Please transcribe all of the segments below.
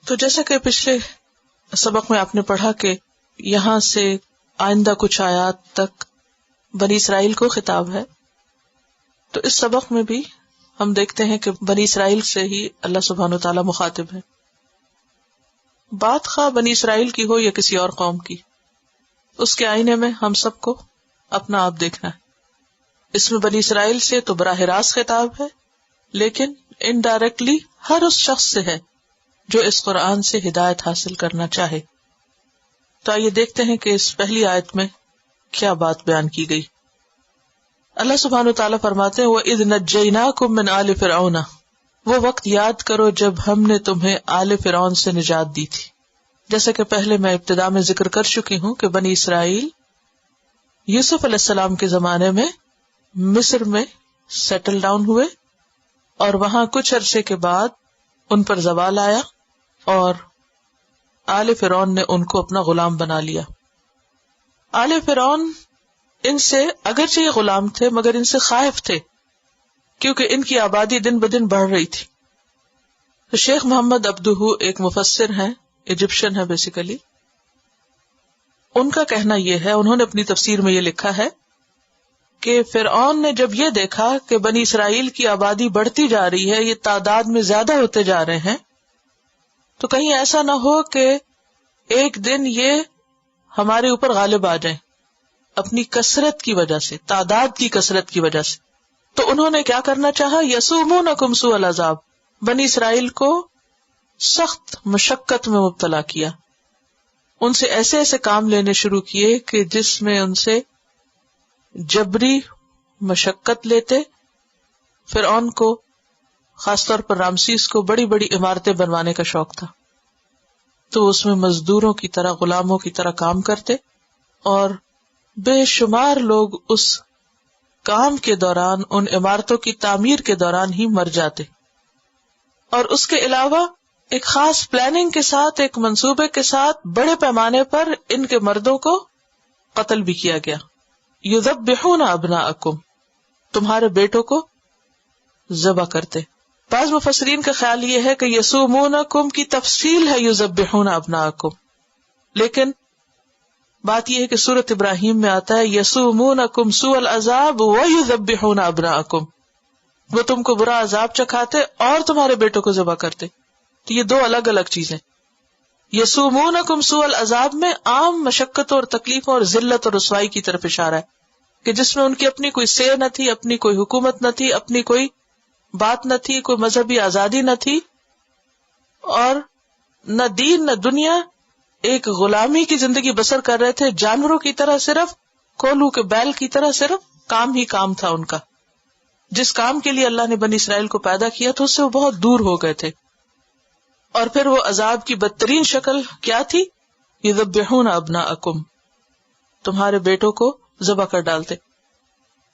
تو جیسا کہ پچھلے سبق میں آپ نے پڑھا کہ یہاں سے آئندہ کچھ آیات تک بنی اسرائیل کو خطاب ہے، تو اس سبق میں بھی ہم دیکھتے ہیں کہ بنی اسرائیل سے ہی اللہ سبحانہ وتعالیٰ مخاطب ہے. بات خواہ بنی اسرائیل کی ہو یا کسی اور قوم کی، اس کے آئینے میں ہم سب کو اپنا آپ دیکھنا ہے. اس میں بنی اسرائیل سے تو براہ راست خطاب ہے، لیکن انڈائریکٹلی ہر اس شخص سے ہے جو اس قرآن سے ہدایت حاصل کرنا چاہے. تو آئیے دیکھتے ہیں کہ اس پہلی آیت میں کیا بات بیان کی گئی. اللہ سبحانہ وتعالیٰ فرماتے ہیں وَإِذْ نَجَّيْنَاكُمْ مِنْ آلِ فِرْعَوْنَ، وہ وقت یاد کرو جب ہم نے تمہیں آل فرعون سے نجات دی تھی. جیسا کہ پہلے میں ابتدا میں ذکر کر چکی ہوں کہ بنی اسرائیل یوسف علیہ السلام کے زمانے میں مصر میں سیٹل ڈاؤن ہوئے، اور وہاں کچھ عرصے کے بعد ان پر زوال آیا اور آل فرعون نے ان کو اپنا غلام بنا لیا. آل فرعون ان سے اگرچہ یہ غلام تھے مگر ان سے خائف تھے، کیونکہ ان کی آبادی دن بدن بڑھ رہی تھی. تو شیخ محمد عبدہ ایک مفسر ہیں، ایجپشن ہے بیسیکلی، ان کا کہنا یہ ہے، انہوں نے اپنی تفسیر میں یہ لکھا ہے کہ فرعون نے جب یہ دیکھا کہ بنی اسرائیل کی آبادی بڑھتی جا رہی ہے، یہ تعداد میں زیادہ ہوتے جا رہے ہیں، تو کہیں ایسا نہ ہو کہ ایک دن یہ ہمارے اوپر غالب آ جائیں اپنی کثرت کی وجہ سے، تعداد کی کثرت کی وجہ سے. تو انہوں نے کیا کرنا چاہا، یسومونکم سوء العذاب، بنی اسرائیل کو سخت مشقت میں مبتلا کیا. ان سے ایسے ایسے کام لینے شروع کیے کہ جس میں ان سے جبری مشقت لیتے. فرعون کو خاص طور پر رامسیس کو بڑی بڑی عمارتیں بنوانے کا شوق تھا، تو اس میں مزدوروں کی طرح، غلاموں کی طرح کام کرتے، اور بے شمار لوگ اس کام کے دوران، ان عمارتوں کی تعمیر کے دوران ہی مر جاتے. اور اس کے علاوہ ایک خاص پلاننگ کے ساتھ، ایک منصوبے کے ساتھ بڑے پیمانے پر ان کے مردوں کو قتل بھی کیا گیا. یذبحون ابناءکم، تمہارے بیٹوں کو ذبح کرتے. بعض مفسرین کا خیال یہ ہے کہ یسومونکم کی تفصیل ہے یذبحون ابناءکم، لیکن بات یہ ہے کہ سورۃ ابراہیم میں آتا ہے یسومونکم سوء العذاب ویذبحون ابناءکم، وہ تم کو برا عذاب چکھاتے اور تمہارے بیٹوں کو ذبح کرتے. تو یہ دو الگ الگ چیزیں. یسومونکم سوء العذاب میں عام مشقتوں اور تکلیفوں اور ذلت اور رسوائی کی طرف اشارہ ہے کہ جس میں ان کی اپنی کوئی سے نہ تھی، اپنی کوئی حکومت نہ تھی، اپنی کوئی بات نہ تھی، کوئی مذہبی آزادی نہ تھی، اور نہ دین نہ دنیا، ایک غلامی کی زندگی بسر کر رہے تھے، جانوروں کی طرح، صرف کولو کے بیل کی طرح، صرف کام ہی کام تھا ان کا. جس کام کے لیے اللہ نے بنی اسرائیل کو پیدا کیا تھا اس سے وہ بہت دور ہو گئے تھے. اور پھر وہ عذاب کی بدترین شکل کیا تھی، یذبحون ابناءکم، تمہارے بیٹوں کو ذبح کر ڈالتے.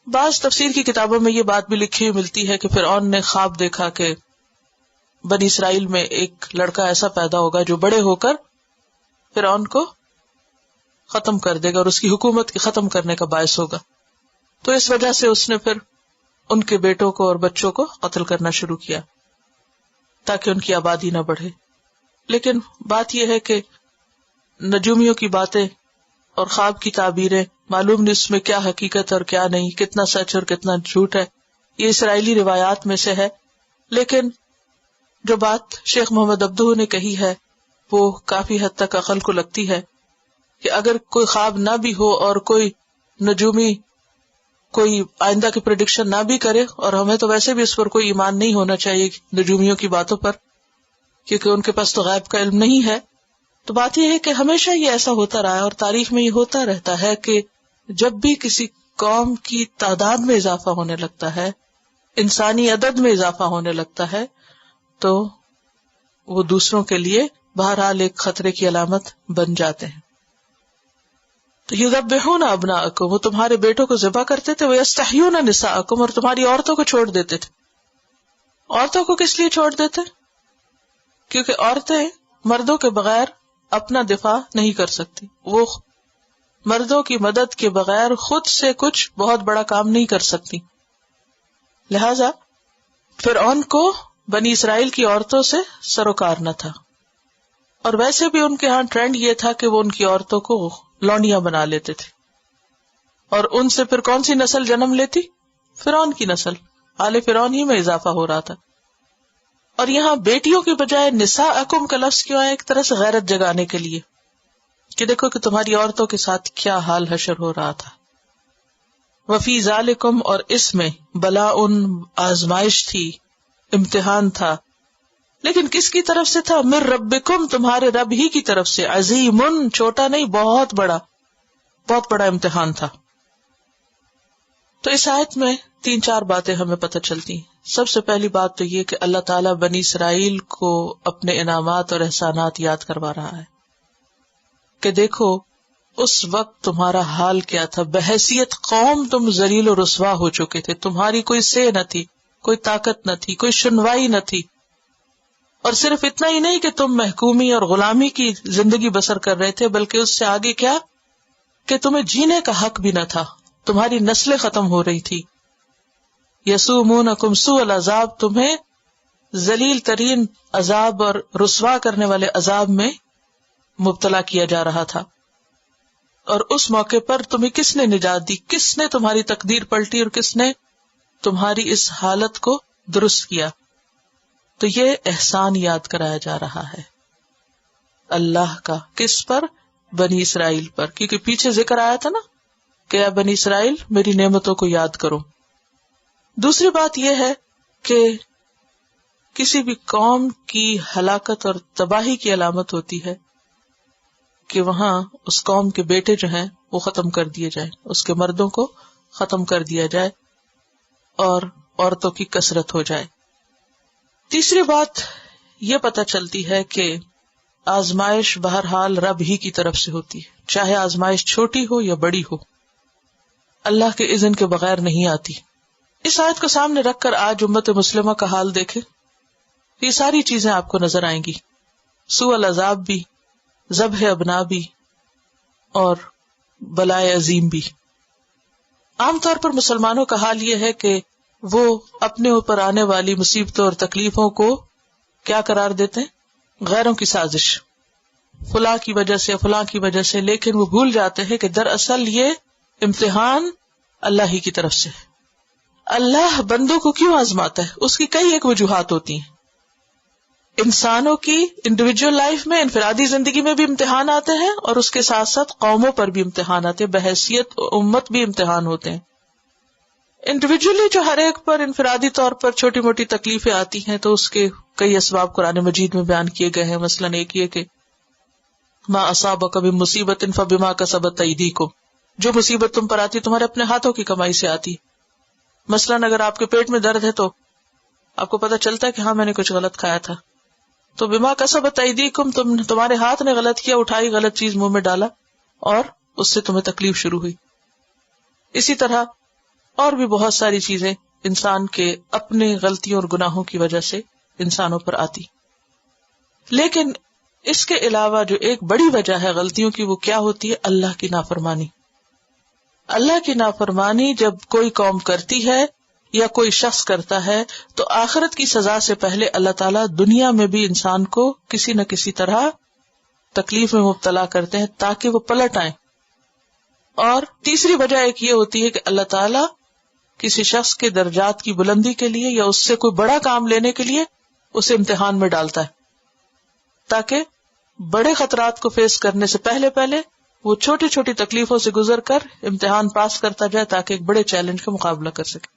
بعض تفسیر کی کتابوں میں یہ بات بھی لکھی ہوئی ملتی ہے کہ فرعون نے خواب دیکھا کہ بنی اسرائیل میں ایک لڑکا ایسا پیدا ہوگا جو بڑے ہو کر فرعون کو ختم کر دے گا اور اس کی حکومت کی ختم کرنے کا باعث ہوگا. تو اس وجہ سے اس نے پھر ان کے بیٹوں کو اور بچوں کو قتل کرنا شروع کیا تاکہ ان کی آبادی نہ بڑھے. لیکن بات یہ ہے کہ نجومیوں کی باتیں اور خواب کی تعبیریں، معلوم نہیں اس میں کیا حقیقت اور کیا نہیں، کتنا سچ اور کتنا جھوٹ ہے. یہ اسرائیلی روایات میں سے ہے، لیکن جو بات شیخ محمد عبدہ نے کہی ہے وہ کافی حد تک عقل کو لگتی ہے کہ اگر کوئی خواب نہ بھی ہو اور کوئی نجومی کوئی آئندہ کی پریڈکشن نہ بھی کرے، اور ہمیں تو ویسے بھی اس پر کوئی ایمان نہیں ہونا چاہیے نجومیوں کی باتوں پر، کیونکہ ان کے پاس تو غیب کا علم نہیں ہے. تو بات یہ ہے کہ ہمیشہ یہ ایسا ہوتا رہا ہے اور تاریخ میں یہ ہوتا رہتا ہے کہ جب بھی کسی قوم کی تعداد میں اضافہ ہونے لگتا ہے، انسانی عدد میں اضافہ ہونے لگتا ہے، تو وہ دوسروں کے لیے بہرحال ایک خطرے کی علامت بن جاتے ہیں. تو یذبحون ابناءکم، وہ تمہارے بیٹوں کو ذبح کرتے تھے، ویستحیون نساءکم، اور تمہاری عورتوں کو چھوڑ دیتے تھے. عورتوں کو کس لیے چھوڑ دیتے؟ کیونکہ عورتیں مردوں کے بغیر اپنا دفاع نہیں کر سکتی، وہ مردوں کی مدد کے بغیر خود سے کچھ بہت بڑا کام نہیں کر سکتی. لہذا فرعون کو بنی اسرائیل کی عورتوں سے سروکار نہ تھا. اور ویسے بھی ان کے ہاں ٹرینڈ یہ تھا کہ وہ ان کی عورتوں کو لونڈیاں بنا لیتے تھے، اور ان سے پھر کون سی نسل جنم لیتی؟ فرعون کی نسل، آل فرعون ہی میں اضافہ ہو رہا تھا. اور یہاں بیٹیوں کی بجائے نساءکم کا لفظ کیوں ہے؟ ایک طرح سے غیرت جگانے کے لیے کہ دیکھو کہ تمہاری عورتوں کے ساتھ کیا حال حشر ہو رہا تھا. وفی ذالکم، اور اس میں بلاء، آزمائش تھی، امتحان تھا، لیکن کس کی طرف سے تھا؟ من ربکم، تمہارے رب ہی کی طرف سے، عظیم، چھوٹا نہیں، بہت بڑا امتحان تھا. تو اس آیت میں 3-4 باتیں ہمیں پتہ چلتی ہیں. سب سے پہلی بات تو یہ کہ اللہ تعالیٰ بنی اسرائیل کو اپنے انعامات اور احسانات یاد کروا رہا ہے کہ دیکھو اس وقت تمہارا حال کیا تھا. بحیثیت قوم تم ذلیل و رسوا ہو چکے تھے، تمہاری کوئی سے نہ تھی، کوئی طاقت نہ تھی، کوئی سنوائی نہ تھی. اور صرف اتنا ہی نہیں کہ تم محکومی اور غلامی کی زندگی بسر کر رہے تھے، بلکہ اس سے آگے کیا کہ تمہیں جینے کا حق بھی نہ تھا، تمہاری نسلیں ختم ہو رہی تھی. یسومونکم سوء العذاب، تمہیں ذلیل ترین عذاب اور رسوا کرنے والے عذاب میں مبتلا کیا جا رہا تھا. اور اس موقع پر تمہیں کس نے نجات دی؟ کس نے تمہاری تقدیر پلٹی اور کس نے تمہاری اس حالت کو درست کیا؟ تو یہ احسان یاد کرایا جا رہا ہے اللہ کا. کس پر؟ بنی اسرائیل پر، کیونکہ پیچھے ذکر آیا تھا نا کہ اے بنی اسرائیل میری نعمتوں کو یاد کرو. دوسری بات یہ ہے کہ کسی بھی قوم کی ہلاکت اور تباہی کی علامت ہوتی ہے کہ وہاں اس قوم کے بیٹے جو ہیں وہ ختم کر دیے جائیں، اس کے مردوں کو ختم کر دیا جائے اور عورتوں کی کثرت ہو جائے. تیسری بات یہ پتہ چلتی ہے کہ آزمائش بہرحال رب ہی کی طرف سے ہوتی ہے، چاہے آزمائش چھوٹی ہو یا بڑی ہو، اللہ کے اذن کے بغیر نہیں آتی. اس آیت کو سامنے رکھ کر آج امت مسلمہ کا حال دیکھیں، یہ ساری چیزیں آپ کو نظر آئیں گی، سوء العذاب بھی، ذبح ابنا بھی، اور بلائے عظیم بھی. عام طور پر مسلمانوں کا حال یہ ہے کہ وہ اپنے اوپر آنے والی مصیبتوں اور تکلیفوں کو کیا قرار دیتے ہیں؟ غیروں کی سازش، فلاں کی وجہ سے، فلاں کی وجہ سے، لیکن وہ بھول جاتے ہیں کہ دراصل یہ امتحان اللہ ہی کی طرف سے ہے. اللہ بندوں کو کیوں آزماتا ہے؟ اس کی کئی ایک وجوہات ہوتی ہیں. انسانوں کی انڈیویجول لائف میں، انفرادی زندگی میں بھی امتحان آتے ہیں، اور اس کے ساتھ ساتھ قوموں پر بھی امتحان آتے ہیں، بحیثیت امت بھی امتحان ہوتے ہیں. انڈیویجولی جو ہر ایک پر انفرادی طور پر چھوٹی موٹی تکلیفیں آتی ہیں تو اس کے کئی اسباب قرآن مجید میں بیان کیے گئے ہیں. مثلاً ایک یہ کہ ما اصابک من مصیبت فبما کسبت ایدیکم، جو مصیبت تم پر آتی تمہارے اپنے ہاتھوں کی کمائی سے آتی. مثلاً اگر آپ کے پیٹ میں درد ہے تو آپ کو پتہ چلتا ہے کہ ہاں میں نے کچھ غلط کھایا تھا، تو بما کسبت ایدیکم، تمہارے ہاتھ نے غلط کیا، اٹھائی غلط چیز منہ میں ڈالا اور اس سے تمہیں تکلیف شروع ہوئی. اسی طرح اور بھی بہت ساری چیزیں انسان کے اپنے غلطیوں اور گناہوں کی وجہ سے انسانوں پر آتی. لیکن اس کے علاوہ جو ایک بڑی وجہ ہے غلطیوں کی، وہ کیا ہوتی ہے؟ اللہ کی نافرمانی. اللہ کی نافرمانی جب کوئی قوم کرتی ہے یا کوئی شخص کرتا ہے تو آخرت کی سزا سے پہلے اللہ تعالیٰ دنیا میں بھی انسان کو کسی نہ کسی طرح تکلیف میں مبتلا کرتے ہیں تاکہ وہ پلٹ آئیں. اور تیسری وجہ ایک یہ ہوتی ہے کہ اللہ تعالیٰ کسی شخص کے درجات کی بلندی کے لیے یا اس سے کوئی بڑا کام لینے کے لیے اسے امتحان میں ڈالتا ہے، تاکہ بڑے خطرات کو فیس کرنے سے پہلے وہ چھوٹی چھوٹی تکلیفوں سے گزر کر امتحان پاس کرتا جائے تاکہ ایک بڑے چیلنج کا مقابلہ کر سکے.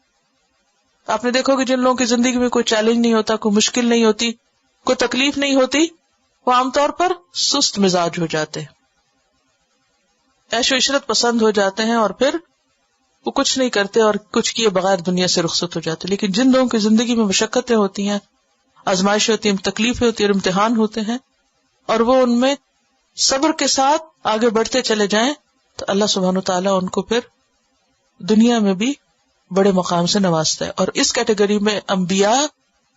آپ نے دیکھو کہ جن لوگوں کی زندگی میں کوئی چیلنج نہیں ہوتا، کوئی مشکل نہیں ہوتی، کوئی تکلیف نہیں ہوتی، وہ عام طور پر سست مزاج ہو جاتے ہیں، عیش و عشرت پسند ہو جاتے ہیں، اور پھر وہ کچھ نہیں کرتے اور کچھ کیے بغیر دنیا سے رخصت ہو جاتے. لیکن جن لوگوں کی زندگی میں مشقتیں ہوتی ہیں، آزمائشیں ہوتی ہیں، تکلیفیں ہوتی ہیں اور امتحان ہوتے ہیں، اور وہ ان میں صبر کے ساتھ آگے بڑھتے چلے جائیں تو اللہ سبحانہ وتعالیٰ ان کو پھر دنیا میں بھی بڑے مقام سے نوازتا ہے. اور اس کیٹیگری میں انبیاء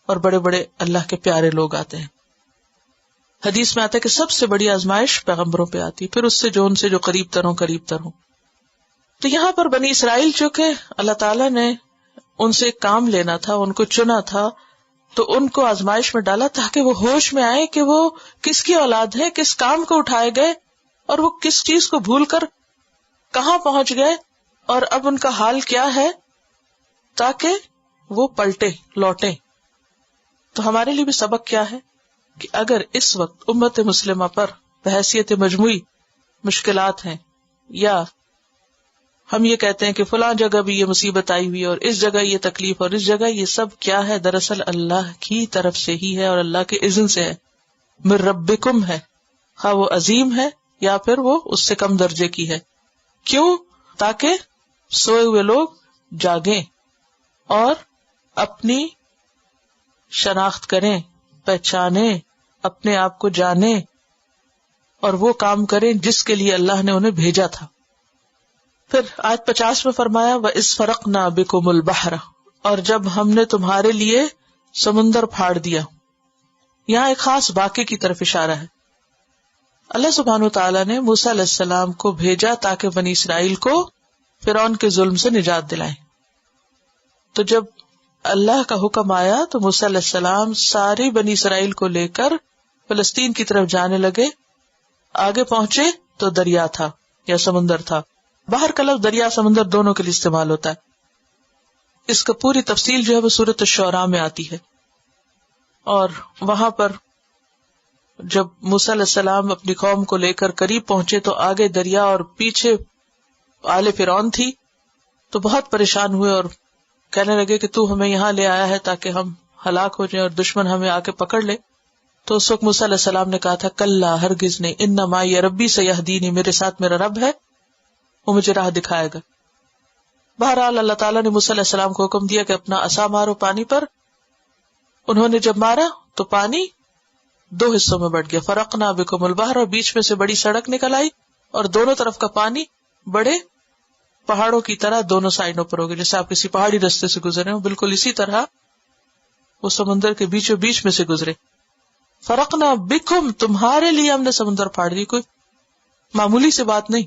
اور بڑے بڑے اللہ کے پیارے لوگ آتے ہیں. حدیث میں آتا ہے کہ سب سے بڑی آزمائش پیغمبروں پہ آتی، پھر اس سے جو قریب تر ہوں. تو یہاں پر بنی اسرائیل جو کہ اللہ تعالیٰ نے ان سے ایک کام لینا تھا، ان کو چنا تھا تو ان کو آزمائش میں ڈالا تاکہ وہ ہوش میں آئے کہ وہ کس کی اولاد ہے، کس کام کو اٹھائے گئے اور وہ کس چیز کو بھول کر کہاں پہنچ گئے اور اب ان کا حال کیا ہے، تاکہ وہ پلٹے لوٹیں۔ تو ہمارے لیے بھی سبق کیا ہے کہ اگر اس وقت امت مسلمہ پر بحیثیت مجموعی مشکلات ہیں، یا ہم یہ کہتے ہیں کہ فلاں جگہ بھی یہ مصیبت آئی ہوئی اور اس جگہ یہ تکلیف اور اس جگہ یہ سب کیا ہے، دراصل اللہ کی طرف سے ہی ہے اور اللہ کے اذن سے ہے، من ربکم ہے، خواہ وہ عظیم ہے یا پھر وہ اس سے کم درجے کی ہے۔ کیوں؟ تاکہ سوئے ہوئے لوگ جاگیں اور اپنی شناخت کریں، پہچانیں، اپنے آپ کو جانیں اور وہ کام کریں جس کے لیے اللہ نے انہیں بھیجا تھا۔ پھر آیت 50 میں فرمایا وَإِذْ فَرَقْنَا بِكُمُ الْبَحْرَ، اور جب ہم نے تمہارے لیے سمندر پھاڑ دیا۔ یہاں ایک خاص واقعے کی طرف اشارہ ہے۔ اللہ سبحانہ وتعالیٰ نے موسیٰ علیہ السلام کو بھیجا تاکہ بنی اسرائیل کو فرعون کے ظلم سے نجات دلائیں۔ تو جب اللہ کا حکم آیا تو موسیٰ علیہ السلام ساری بنی اسرائیل کو لے کر فلسطین کی طرف جانے لگے۔ آگے پہنچے تو دریا تھا یا سمندر تھا۔ باہر کا لفظ دریا سمندر دونوں کے لیے استعمال ہوتا ہے۔ اس کا پوری تفصیل جو ہے وہ سورۃ الشعراء میں آتی ہے، اور وہاں پر جب موسیٰ علیہ السلام اپنی قوم کو لے کر قریب پہنچے تو آگے دریا اور پیچھے آل فرعون تھی، تو بہت پریشان ہوئے اور کہنے لگے کہ تو ہمیں یہاں لے آیا ہے تاکہ ہم ہلاک ہو جائیں اور دشمن ہمیں آ کے پکڑ لے۔ تو اس وقت موسیٰ علیہ السلام نے کہا تھا کلا، ہرگز نہیں، ان معی ربی سیہدینی، میرے ساتھ میرا رب ہے، وہ مجھے راہ دکھائے گا۔ بہرحال اللہ تعالیٰ نے موسیٰ علیہ السلام کو حکم دیا کہ اپنا عصا مارو پانی پر۔ انہوں نے جب مارا تو پانی دو حصوں میں بٹ گیا، فرقنا بکم البحر، اور بیچ میں سے بڑی سڑک نکل آئی اور دونوں طرف کا پانی بڑے پہاڑوں کی طرح دونوں سائڈوں پر ہو گئے، جیسے آپ کسی پہاڑی رستے سے گزرے ہوں، بالکل اسی طرح وہ سمندر کے بیچوں بیچ میں سے گزرے۔ فرقنا بکم، تمہارے لیے ہم نے سمندر پھاڑ دی، کوئی معمولی سی بات نہیں۔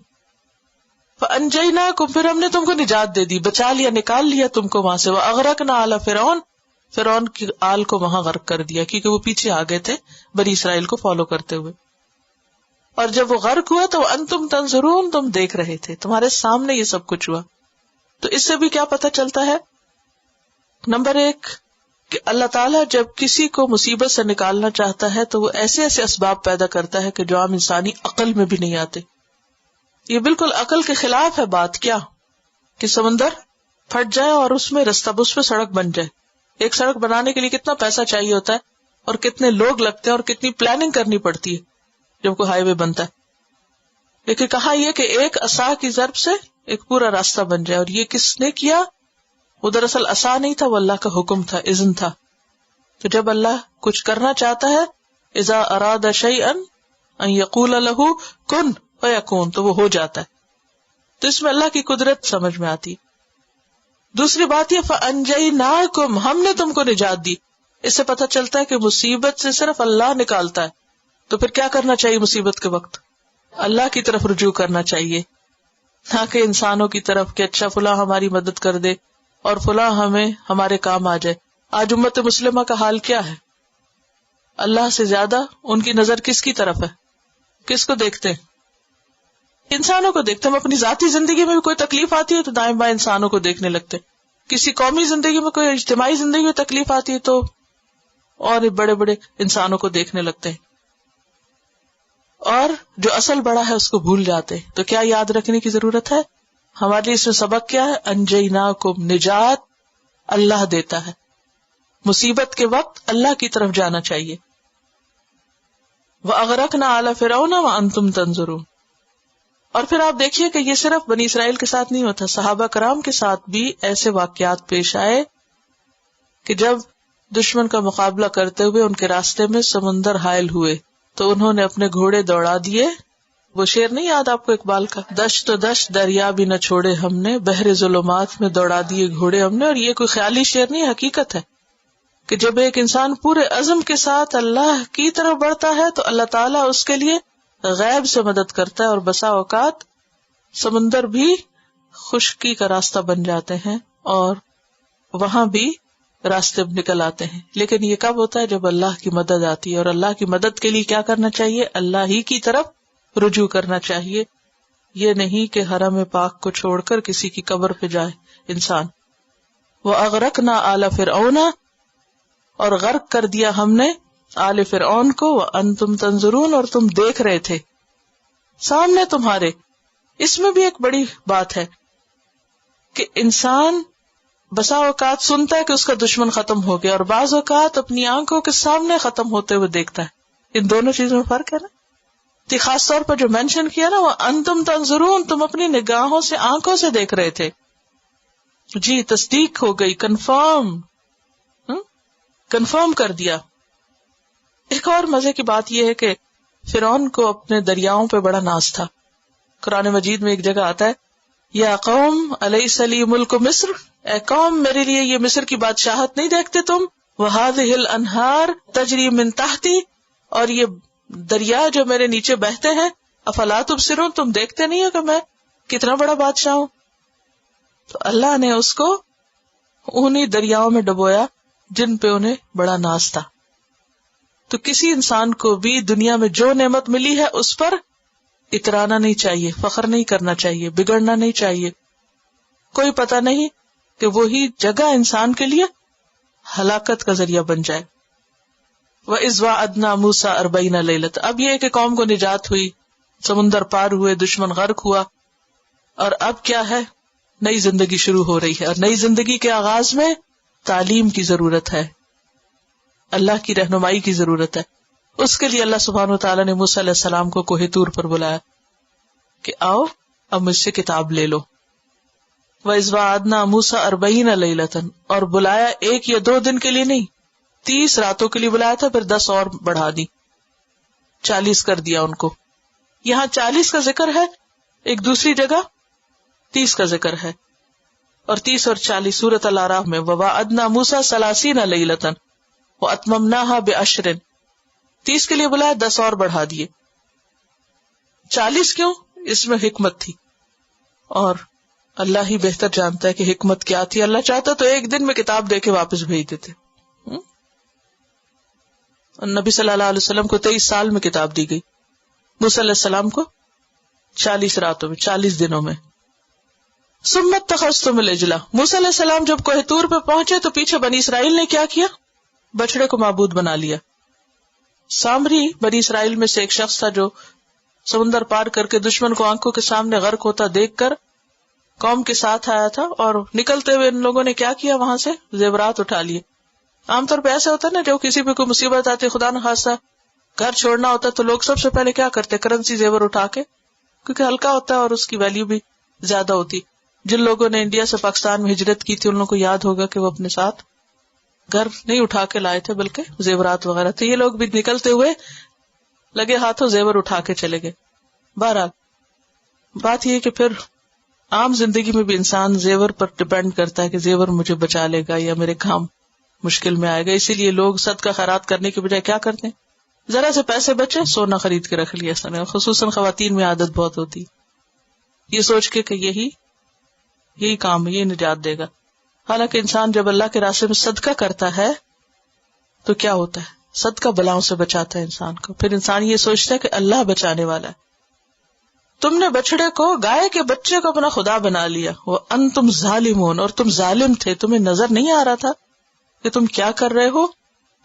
فانجیناکم، پھر ہم نے تم کو نجات دے دی، بچا لیا، نکال لیا تم کو وہاں سے۔ واغرقنا آل فرعون، فرعون کی آل کو وہاں غرق کر دیا کیونکہ وہ پیچھے آ گئے تھے بنی اسرائیل کو فالو کرتے ہوئے۔ اور جب وہ غرق ہوا تو انتم تنظرون، تم دیکھ رہے تھے، تمہارے سامنے یہ سب کچھ ہوا۔ تو اس سے بھی کیا پتہ چلتا ہے؟ نمبر 1 کہ اللہ تعالیٰ جب کسی کو مصیبت سے نکالنا چاہتا ہے تو وہ ایسے ایسے اسباب پیدا کرتا ہے کہ جو عام انسانی عقل میں بھی نہیں آتے۔ یہ بالکل عقل کے خلاف ہے بات، کیا کہ سمندر پھٹ جائے اور اس میں رستہ، اس پہ سڑک بن جائے۔ ایک سڑک بنانے کے لیے کتنا پیسہ چاہیے ہوتا ہے اور کتنے لوگ لگتے ہیں اور کتنی پلاننگ کرنی پڑتی ہے جب کوئی ہائی وے بنتا ہے۔ لیکن کہا یہ کہ ایک عصا کی ضرب سے ایک پورا راستہ بن جائے، اور یہ کس نے کیا؟ وہ دراصل عصا نہیں تھا، وہ اللہ کا حکم تھا، اذن تھا۔ تو جب اللہ کچھ کرنا چاہتا ہے، اذا اراد شیئا ان یقول له کن فیکون، تو وہ ہو جاتا ہے۔ تو اس میں اللہ کی قدرت سمجھ میں آتی۔ دوسری بات یہ فانجیناکم، ہم نے تم کو نجات دی۔ اس سے پتہ چلتا ہے کہ مصیبت سے صرف اللہ نکالتا ہے۔ تو پھر کیا کرنا چاہیے مصیبت کے وقت؟ اللہ کی طرف رجوع کرنا چاہیے، نہ کہ انسانوں کی طرف کہ اچھا فلاں ہماری مدد کر دے اور فلاں ہمیں ہمارے کام آ جائے۔ آج امت مسلمہ کا حال کیا ہے؟ اللہ سے زیادہ ان کی نظر کس کی طرف ہے؟ کس کو دیکھتے ہیں؟ انسانوں کو دیکھتے ہیں۔ ہم اپنی ذاتی زندگی میں بھی کوئی تکلیف آتی ہے تو دائیں بائیں انسانوں کو دیکھنے لگتے ہیں، کسی قومی زندگی میں، کوئی اجتماعی زندگی میں تکلیف آتی ہے تو اور بڑے بڑے انسانوں کو دیکھنے لگتے ہیں، اور جو اصل بڑا ہے اس کو بھول جاتے ہیں۔ تو کیا یاد رکھنے کی ضرورت ہے؟ ہمارے لیے اس میں سبق کیا ہے؟ انجیناکم، نجات اللہ دیتا ہے، مصیبت کے وقت اللہ کی طرف جانا چاہیے۔ وَأَغْرَقْنَا آلَ فِرْعَوْنَ وَأَنْتُمْ تَنظُرُونَ۔ اور پھر آپ دیکھیے کہ یہ صرف بنی اسرائیل کے ساتھ نہیں ہوتا، صحابہ کرام کے ساتھ بھی ایسے واقعات پیش آئے کہ جب دشمن کا مقابلہ کرتے ہوئے ان کے راستے میں سمندر حائل ہوئے تو انہوں نے اپنے گھوڑے دوڑا دیے۔ وہ شعر نہیں یاد آپ کو اقبال کا؟ دشت و دشت دریا بھی نہ چھوڑے ہم نے، بحر ظلمات میں دوڑا دیے گھوڑے ہم نے۔ اور یہ کوئی خیالی شعر نہیں، حقیقت ہے کہ جب ایک انسان پورے عزم کے ساتھ اللہ کی طرف بڑھتا ہے تو اللہ تعالیٰ اس کے لیے غیب سے مدد کرتا ہے، اور بسا اوقات سمندر بھی خشکی کا راستہ بن جاتے ہیں اور وہاں بھی راستے نکل آتے ہیں. لیکن یہ کب ہوتا ہے؟ جب اللہ کی مدد آتی ہے. اور اللہ کی مدد کے لیے کیا کرنا چاہیے؟ اللہ ہی کی طرف رجوع کرنا چاہیے. یہ نہیں کہ حرم پاک کو چھوڑ کر کسی کی قبر پہ جائے انسان. وَأَغْرَقْنَا آلَ فِرْعَوْنَ، اور غرق کر دیا ہم نے آل فرعون کو. وَأَنْتُمْ تَنظُرُونَ، اور تم دیکھ رہے تھے سامنے تمہارے. اس میں بھی ایک بڑی بات ہے کہ انسان بسا اوقات سنتا ہے کہ اس کا دشمن ختم ہو گیا، اور بعض اوقات اپنی آنکھوں کے سامنے ختم ہوتے ہوئے دیکھتا ہے. ان دونوں چیزوں میں فرق ہے نا. تو خاص طور پر جو مینشن کیا نا، وہ انتم تنظرون، تم اپنی نگاہوں سے آنکھوں سے دیکھ رہے تھے. جی تصدیق ہو گئی، کنفرم کر دیا. ایک اور مزے کی بات یہ ہے کہ فرعون کو اپنے دریاؤں پہ بڑا ناز تھا. قرآن مجید میں ایک جگہ آتا ہے، یا قوم الیس لی ملک مصر، اے قوم میرے لیے یہ مصر کی بادشاہت نہیں دیکھتے تم. وہذہ الانہار تجری من تحتی، اور یہ دریا جو میرے نیچے بہتے ہیں. افلا تبصرون، تم دیکھتے نہیں ہو کہ میں کتنا بڑا بادشاہ ہوں. تو اللہ نے اس کو انہی دریاؤں میں ڈبویا جن پہ انہیں بڑا ناز تھا. تو کسی انسان کو بھی دنیا میں جو نعمت ملی ہے اس پر اترانا نہیں چاہیے، فخر نہیں کرنا چاہیے، بگڑنا نہیں چاہیے. کوئی پتہ نہیں کہ وہی جگہ انسان کے لیے ہلاکت کا ذریعہ بن جائے. وَإِذْ وَعَدْنَا مُوسَىٰ 40 لَيْلَةً، اب یہ کہ قوم کو نجات ہوئی، سمندر پار ہوئے، دشمن غرق ہوا، اور اب کیا ہے؟ نئی زندگی شروع ہو رہی ہے. اور نئی زندگی کے آغاز میں تعلیم کی ضرورت ہے، اللہ کی رہنمائی کی ضرورت ہے. اس کے لیے اللہ سبحانہ وتعالیٰ نے موسیٰ علیہ السلام کو کوہ طور پر بلایا کہ آؤ اب مجھ سے کتاب لے لو. وَإِذْ وَعَدْنَا مُوسَىٰ 40 لَيْلَةً، اور بلایا 1 یا 2 دن کے لیے نہیں، 30 راتوں کے لیے بلایا تھا، پھر 10 اور بڑھا دی، 40 کر دیا ان کو. یہاں 40 کا ذکر ہے، ایک دوسری جگہ 30 کا ذکر ہے. اور 30 اور 40 سورۃ الاعراف میں وَوَعَدْنَا مُوسَىٰ 30 لَيْلَةً وَأَتْمَمْنَاهَا بِعَشْرٍ، 30 کے لیے بلایا، 10 اور بڑھا دیے. 40 کیوں؟ اس میں حکمت تھی، اور اللہ ہی بہتر جانتا ہے کہ حکمت کیا تھی. اللہ چاہتا تو 1 دن میں کتاب دے کے واپس بھیج دیتے. نبی صلی اللہ علیہ وسلم کو 23 سال میں کتاب دی گئی، موسیٰ علیہ السلام کو 40 راتوں میں، 40 دنوں میں. ثم اتخذتم العجل، موسیٰ علیہ السلام جب کوہ طور پہ پہنچے تو پیچھے بنی اسرائیل نے کیا کیا؟ بچڑے کو معبود بنا لیا. سامری بنی اسرائیل میں سے ایک شخص تھا جو سمندر پار کر کے دشمن کو آنکھوں کے سامنے غرق ہوتا دیکھ کر قوم کے ساتھ آیا تھا، اور نکلتے ہوئے ان لوگوں نے کیا کیا؟ وہاں سے زیورات اٹھا لیے. عام طور پہ ایسا ہوتا ہے نا، جو کسی پہ کوئی مصیبت آتی، خدا نخواستہ گھر چھوڑنا ہوتا ہے تو لوگ سب سے پہلے کیا کرتے؟ کرنسی زیور اٹھا کے، کیونکہ ہلکا ہوتا ہے اور اس کی ویلیو بھی زیادہ ہوتی. جن لوگوں نے انڈیا سے پاکستان میں ہجرت کی تھی ان لوگوں کو یاد ہوگا کہ وہ اپنے ساتھ گھر نہیں اٹھا کے لائے تھے بلکہ زیورات وغیرہ تھے. یہ لوگ بھی نکلتے ہوئے لگے ہاتھوں زیور اٹھا کے چلے گئے. بہرحال بات یہ کہ پھر عام زندگی میں بھی انسان زیور پر ڈپینڈ کرتا ہے کہ زیور مجھے بچا لے گا یا میرے کام مشکل میں آئے گا. اسی لیے لوگ صدقہ خیرات کرنے کے بجائے کیا کرتے ہیں؟ ذرا سے پیسے بچے سونا خرید کے رکھ لیا. خصوصاً خواتین میں عادت بہت ہوتی، یہ سوچ کے کہ یہی کام ہے، یہ نجات دے گا. حالانکہ انسان جب اللہ کے راستے میں صدقہ کرتا ہے تو کیا ہوتا ہے؟ صدقہ بلاؤں سے بچاتا ہے انسان کو. پھر انسان یہ سوچتا ہے کہ اللہ بچانے والا ہے. تم نے بچڑے کو، گائے کے بچے کو اپنا خدا بنا لیا. وہ انتم ظالمون، اور تم ظالم تھے، تمہیں نظر نہیں آ رہا تھا کہ تم کیا کر رہے ہو.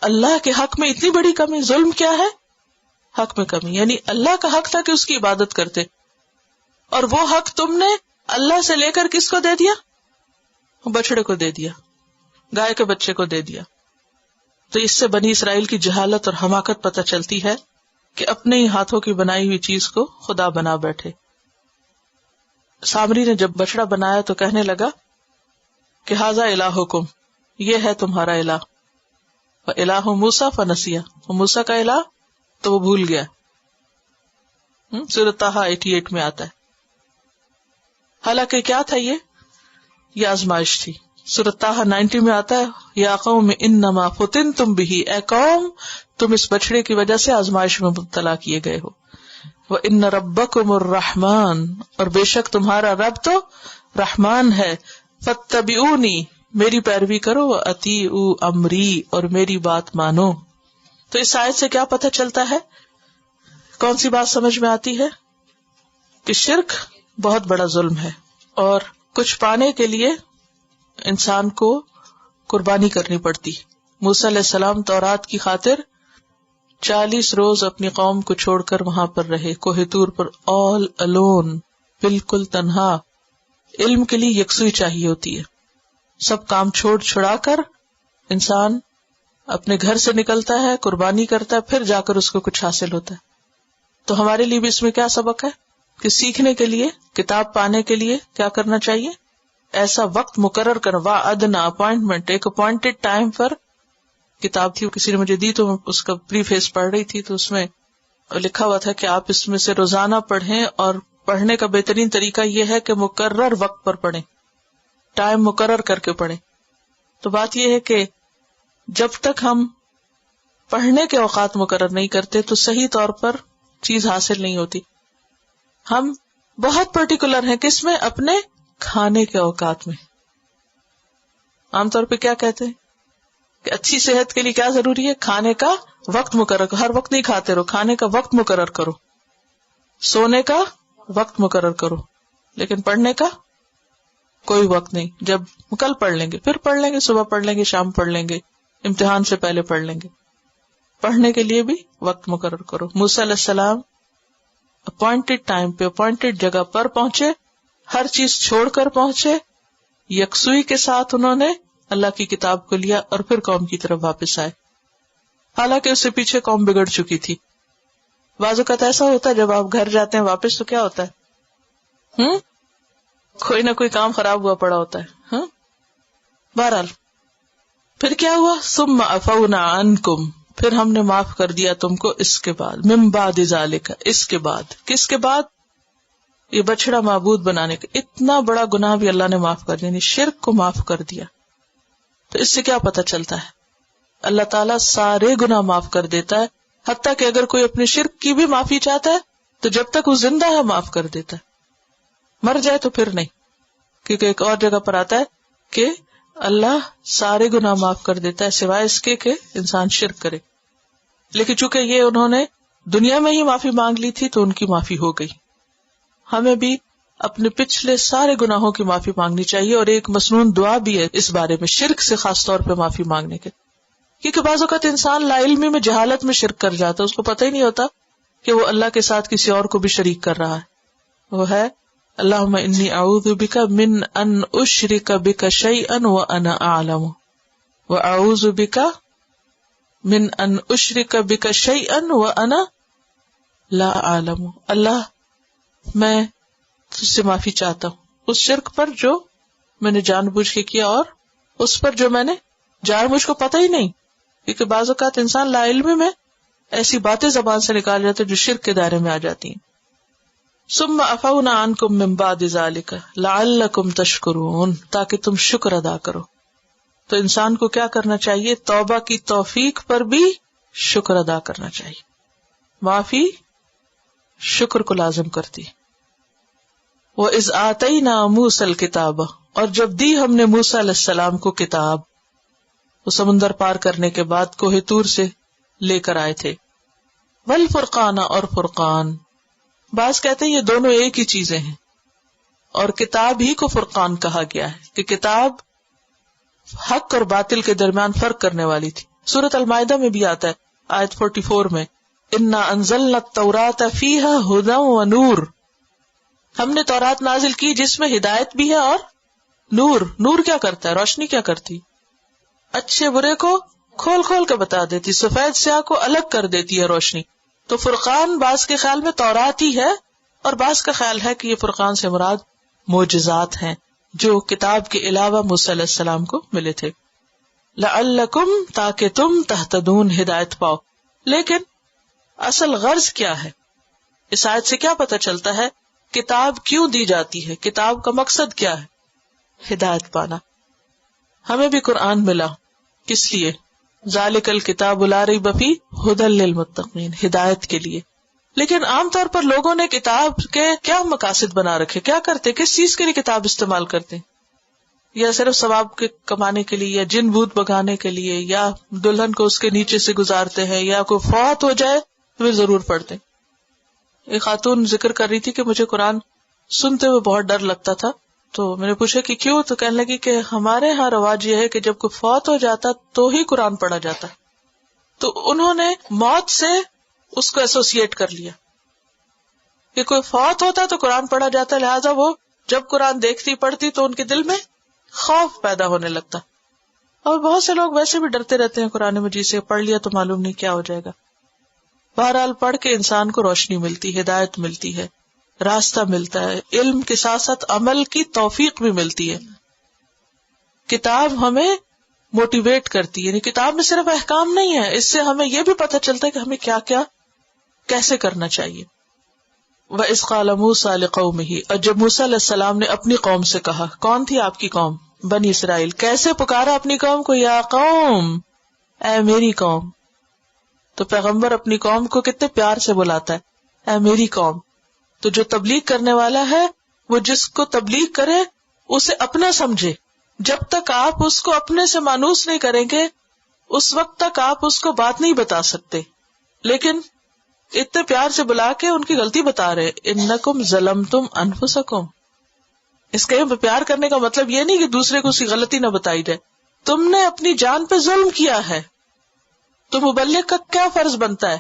اللہ کے حق میں اتنی بڑی کمی. ظلم کیا ہے؟ حق میں کمی. یعنی اللہ کا حق تھا کہ اس کی عبادت کرتے، اور وہ حق تم نے اللہ سے لے کر کس کو دے دیا؟ بچڑے کو دے دیا، گائے کے بچے کو دے دیا. تو اس سے بنی اسرائیل کی جہالت اور حماقت پتہ چلتی ہے کہ اپنے ہی ہاتھوں کی بنائی ہوئی چیز کو خدا بنا بیٹھے. سامری نے جب بچڑا بنایا تو کہنے لگا کہ ھذا الہکم، یہ ہے تمہارا الہ. الہ موسیٰ فنسیہ، موسیٰ کا الہ تو وہ بھول گیا. سورۃ طٰہٰ 88 میں آتا ہے. حالانکہ کیا تھا؟ یہ آزمائش تھی. سورۃ طٰہٰ 90 میں آتا ہے یا قوم انما فتنتم بہ، اے قوم تم اس بچڑے کی وجہ سے آزمائش میں مبتلا کیے گئے ہو. وَإِنَّ رَبَّكُمُ الرَّحْمَٰنُ، اور بے شک تمہارا رب تو رحمان ہے. فَاتَّبِعُونِی، میری پیروی کرو، اطیعوا امری، اور میری بات مانو. تو اس آیت سے کیا پتہ چلتا ہے؟ کون سی بات سمجھ میں آتی ہے؟ کہ شرک بہت بڑا ظلم ہے، اور کچھ پانے کے لیے انسان کو قربانی کرنی پڑتی. موسیٰ علیہ السلام تورات کی خاطر 40 روز اپنی قوم کو چھوڑ کر وہاں پر رہے، کوہ طور پر، آل الون، بالکل تنہا. علم کے لیے یکسوئی چاہیے ہوتی ہے. سب کام چھوڑ چھڑا کر انسان اپنے گھر سے نکلتا ہے، قربانی کرتا ہے، پھر جا کر اس کو کچھ حاصل ہوتا ہے. تو ہمارے لیے بھی اس میں کیا سبق ہے کہ سیکھنے کے لیے، کتاب پانے کے لیے کیا کرنا چاہیے؟ ایسا وقت مقرر کروا، ادنا اپوائنٹمنٹ، ایک اپوائنٹڈ ٹائم پر. کتاب تھی، کسی نے مجھے دی تو میں اس کا پری فیس پڑھ رہی تھی، تو اس میں لکھا ہوا تھا کہ آپ اس میں سے روزانہ پڑھیں، اور پڑھنے کا بہترین طریقہ یہ ہے کہ مقرر وقت پر پڑھیں، ٹائم مقرر کر کے پڑھیں. تو بات یہ ہے کہ جب تک ہم پڑھنے کے اوقات مقرر نہیں کرتے تو صحیح طور پر چیز حاصل نہیں ہوتی. ہم بہت پرٹیکولر ہیں کس میں؟ اپنے کھانے کے اوقات میں. عام طور پہ کیا کہتے ہیں کہ اچھی صحت کے لیے کیا ضروری ہے؟ کھانے کا وقت مقرر کرو. ہر وقت نہیں کھاتے رہو، کھانے کا وقت مقرر کرو، سونے کا وقت مقرر کرو. لیکن پڑھنے کا کوئی وقت نہیں. جب کل پڑھ لیں گے، پھر پڑھ لیں گے، صبح پڑھ لیں گے، شام پڑھ لیں گے، امتحان سے پہلے پڑھ لیں گے. پڑھنے کے لیے بھی وقت مقرر کرو. موسیٰ علیہ السلام اپوائنٹڈ ٹائم پہ اپوائنٹڈ جگہ پر پہنچے، ہر چیز چھوڑ کر پہنچے، یکسوئی کے ساتھ انہوں نے اللہ کی کتاب کو لیا اور پھر قوم کی طرف واپس آئے. حالانکہ اس سے پیچھے قوم بگڑ چکی تھی. بعض اوقات ایسا ہوتا ہے جب آپ گھر جاتے ہیں واپس تو کیا ہوتا ہے؟ کوئی نہ کوئی کام خراب ہوا پڑا ہوتا ہے. بہرحال پھر کیا ہوا؟ ثم عفونا عنکم، پھر ہم نے معاف کر دیا تم کو اس کے بعد. من بعد ذالک، اس کے بعد. کس کے بعد؟ یہ بچڑا معبود بنانے کا اتنا بڑا گناہ بھی اللہ نے معاف کر دیا، یعنی شرک کو معاف کر دیا. تو اس سے کیا پتہ چلتا ہے؟ اللہ تعالیٰ سارے گناہ معاف کر دیتا ہے، حتیٰ کہ اگر کوئی اپنے شرک کی بھی معافی چاہتا ہے تو جب تک وہ زندہ ہے معاف کر دیتا ہے، مر جائے تو پھر نہیں. کیونکہ ایک اور جگہ پر آتا ہے کہ اللہ سارے گناہ معاف کر دیتا ہے سوائے اس کے کہ انسان شرک کرے. لیکن چونکہ یہ انہوں نے دنیا میں ہی معافی مانگ لی تھی تو ان کی معافی ہو گئی. ہمیں بھی اپنے پچھلے سارے گناہوں کی معافی مانگنی چاہیے، اور ایک مسنون دعا بھی ہے اس بارے میں، شرک سے خاص طور پہ معافی مانگنے کے. کیونکہ بعض اوقات انسان لا علمی میں، جہالت میں شرک کر جاتا ہے، اس کو پتہ ہی نہیں ہوتا کہ وہ اللہ کے ساتھ کسی اور کو بھی شریک کر رہا ہے. وہ ہے اللہم انی اعوذ بک من ان اشرک بک شیئا وانا اعلم واعوذ بک من ان اشرک بک شیئا وانا لا اعلم. اللہ میں تجھ سے معافی چاہتا ہوں اس شرک پر جو میں نے جان بوجھ کے کیا، اور اس پر جو میں نے جان بوجھ کو پتہ ہی نہیں. کیونکہ بعض اوقات انسان لا علمی میں ایسی باتیں زبان سے نکال جاتے جو شرک کے دائرے میں آ جاتی ہیں. ثم عفونا عنکم من بعد ذلک لعلکم تشکرون، تاکہ تم شکر ادا کرو. تو انسان کو کیا کرنا چاہیے؟ توبہ کی توفیق پر بھی شکر ادا کرنا چاہیے. معافی شکر کو لازم کرتی. وَإِذْ آتَيْنَا مُوسَى الْكِتَابَ، اور جب دی ہم نے موسیٰ علیہ السلام کو کتاب، وہ سمندر پار کرنے کے بعد کوہ طور سے لے کر آئے تھے. والفرقان، اور فرقان. بعض کہتے ہیں یہ دونوں ایک ہی چیزیں ہیں، اور کتاب ہی کو فرقان کہا گیا ہے کہ کتاب حق اور باطل کے درمیان فرق کرنے والی تھی. سورۃ المائدہ میں بھی آتا ہے آیت 44 میں، انا انزلنا التوراۃ فیہا ھدی ونور، ہم نے تورات نازل کی جس میں ہدایت بھی ہے اور نور. نور کیا کرتا ہے؟ روشنی کیا کرتی؟ اچھے برے کو کھول کھول کے بتا دیتی، سفید سیاہ کو الگ کر دیتی ہے روشنی. تو فرقان بعض کے خیال میں تورات ہی ہے، اور بعض کا خیال ہے کہ یہ فرقان سے مراد معجزات ہیں جو کتاب کے علاوہ موسیٰ علیہ السلام کو ملے تھے. لعلکم، تاکہ تم تہتدون، ہدایت پاؤ. لیکن اصل غرض کیا ہے؟ اس آیت سے کیا پتہ چلتا ہے؟ کتاب کیوں دی جاتی ہے؟ کتاب کا مقصد کیا ہے؟ ہدایت پانا. ہمیں بھی قرآن ملا کس لیے؟ ذالک الکتاب لا ریب فیہ ھدی للمتقین، ہدایت کے لیے. لیکن عام طور پر لوگوں نے کتاب کے کیا مقاصد بنا رکھے؟ کیا کرتے؟ کس چیز کے لیے کتاب استعمال کرتے؟ یا صرف ثواب کے کمانے کے لیے، یا جن بھوت بگانے کے لیے، یا دلہن کو اس کے نیچے سے گزارتے ہیں، یا کوئی فوت ہو جائے تو پھر ضرور پڑھتے. ایک خاتون ذکر کر رہی تھی کہ مجھے قرآن سنتے ہوئے بہت ڈر لگتا تھا، تو میں نے پوچھا کہ کیوں؟ تو کہنے لگی کہ ہمارے ہاں رواج یہ ہے کہ جب کوئی فوت ہو جاتا تو ہی قرآن پڑھا جاتا. تو انہوں نے موت سے اس کو ایسوسیٹ کر لیا کہ کوئی فوت ہوتا تو قرآن پڑھا جاتا، لہٰذا وہ جب قرآن دیکھتی پڑھتی تو ان کے دل میں خوف پیدا ہونے لگتا. اور بہت سے لوگ ویسے بھی ڈرتے رہتے ہیں قرآن مجید سے، پڑھ لیا تو معلوم نہیں کیا ہو جائے گا. بہرحال پڑھ کے انسان کو روشنی ملتی، ہدایت ملتی ہے، راستہ ملتا ہے، علم کے ساتھ ساتھ عمل کی توفیق بھی ملتی ہے. کتاب ہمیں موٹیویٹ کرتی ہے، یعنی کتاب میں صرف احکام نہیں ہے، اس سے ہمیں یہ بھی پتہ چلتا ہے کہ ہمیں کیا کیا کیسے کرنا چاہیے. وَإِذْ قَالَ مُوسَىٰ لِقَوْمِهِ، اور جب موسیٰ علیہ السلام نے اپنی قوم سے کہا. کون تھی آپ کی قوم؟ بنی اسرائیل. کیسے پکارا اپنی قوم کو؟ یا قوم، اے میری قوم. تو پیغمبر اپنی قوم کو کتنے پیار سے بلاتا ہے، اے میری قوم. تو جو تبلیغ کرنے والا ہے وہ جس کو تبلیغ کرے اسے اپنا سمجھے. جب تک آپ اس کو اپنے سے مانوس نہیں کریں گے اس وقت تک آپ اس کو بات نہیں بتا سکتے. لیکن اتنے پیار سے بلا کے ان کی غلطی بتا رہے، انکم ظلمتم انفسکم. اس کے پیار کرنے کا مطلب یہ نہیں کہ دوسرے کو اس کی غلطی نہ بتائی جائے. تم نے اپنی جان پہ ظلم کیا ہے. تو مبلغ کا کیا فرض بنتا ہے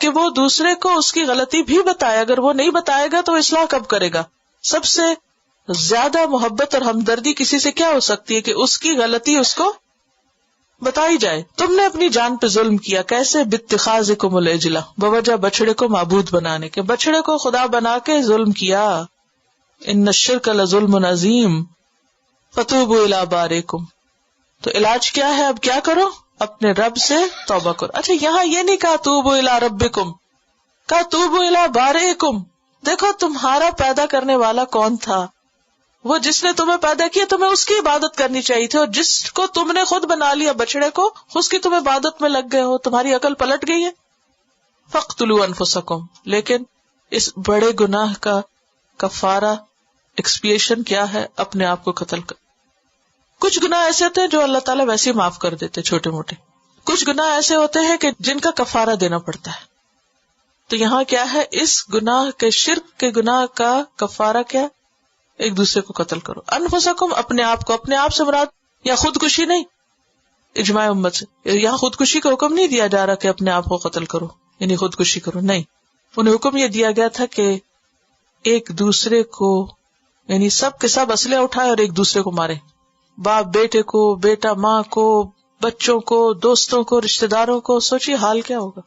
کہ وہ دوسرے کو اس کی غلطی بھی بتائے. اگر وہ نہیں بتائے گا تو وہ اصلاح کب کرے گا؟ سب سے زیادہ محبت اور ہمدردی کسی سے کیا ہو سکتی ہے کہ اس کی غلطی اس کو بتائی جائے. تم نے اپنی جان پہ ظلم کیا. کیسے؟ باتخاذکم العجلہ، بوجہ بچڑے کو معبود بنانے کے، بچڑے کو خدا بنا کے ظلم کیا. ان الشرک لظلم عظیم فتوبوا الی بارئکم. تو علاج کیا ہے؟ اب کیا کرو؟ اپنے رب سے توبہ کرو. اچھا یہاں یہ نہیں کہا توبوا الی ربکم، کہا توبوا الی بارئکم. دیکھو تمہارا پیدا کرنے والا کون تھا؟ وہ جس نے تمہیں پیدا کیا تمہیں اس کی عبادت کرنی چاہیے تھی، اور جس کو تم نے خود بنا لیا بچڑے کو اس کی تم عبادت میں لگ گئے ہو، تمہاری عقل پلٹ گئی ہے. فاقتلوا انفسکم. لیکن اس بڑے گناہ کا کفارہ ایکسپیشن کیا ہے؟ اپنے آپ کو قتل کر. کچھ گناہ ایسے ہوتے ہیں جو اللہ تعالیٰ ویسے ہی معاف کر دیتے چھوٹے موٹے، کچھ گناہ ایسے ہوتے ہیں کہ جن کا کفارہ دینا پڑتا ہے. تو یہاں کیا ہے؟ اس گناہ کے، شرک کے گناہ کا کفارہ کیا؟ ایک دوسرے کو قتل کرو. انفسکم، اپنے آپ کو. اپنے آپ سے مراد یا خودکشی نہیں، اجماع امت سے یہاں خودکشی کا حکم نہیں دیا جا رہا کہ اپنے آپ کو قتل کرو یعنی خودکشی کرو، نہیں. انہیں حکم یہ دیا گیا تھا کہ ایک دوسرے کو، یعنی سب کے سب اسلحہ اٹھائے اور ایک دوسرے کو مارے. باپ بیٹے کو، بیٹا ماں کو، بچوں کو، دوستوں کو، رشتہ داروں کو. سوچیے حال کیا ہوگا.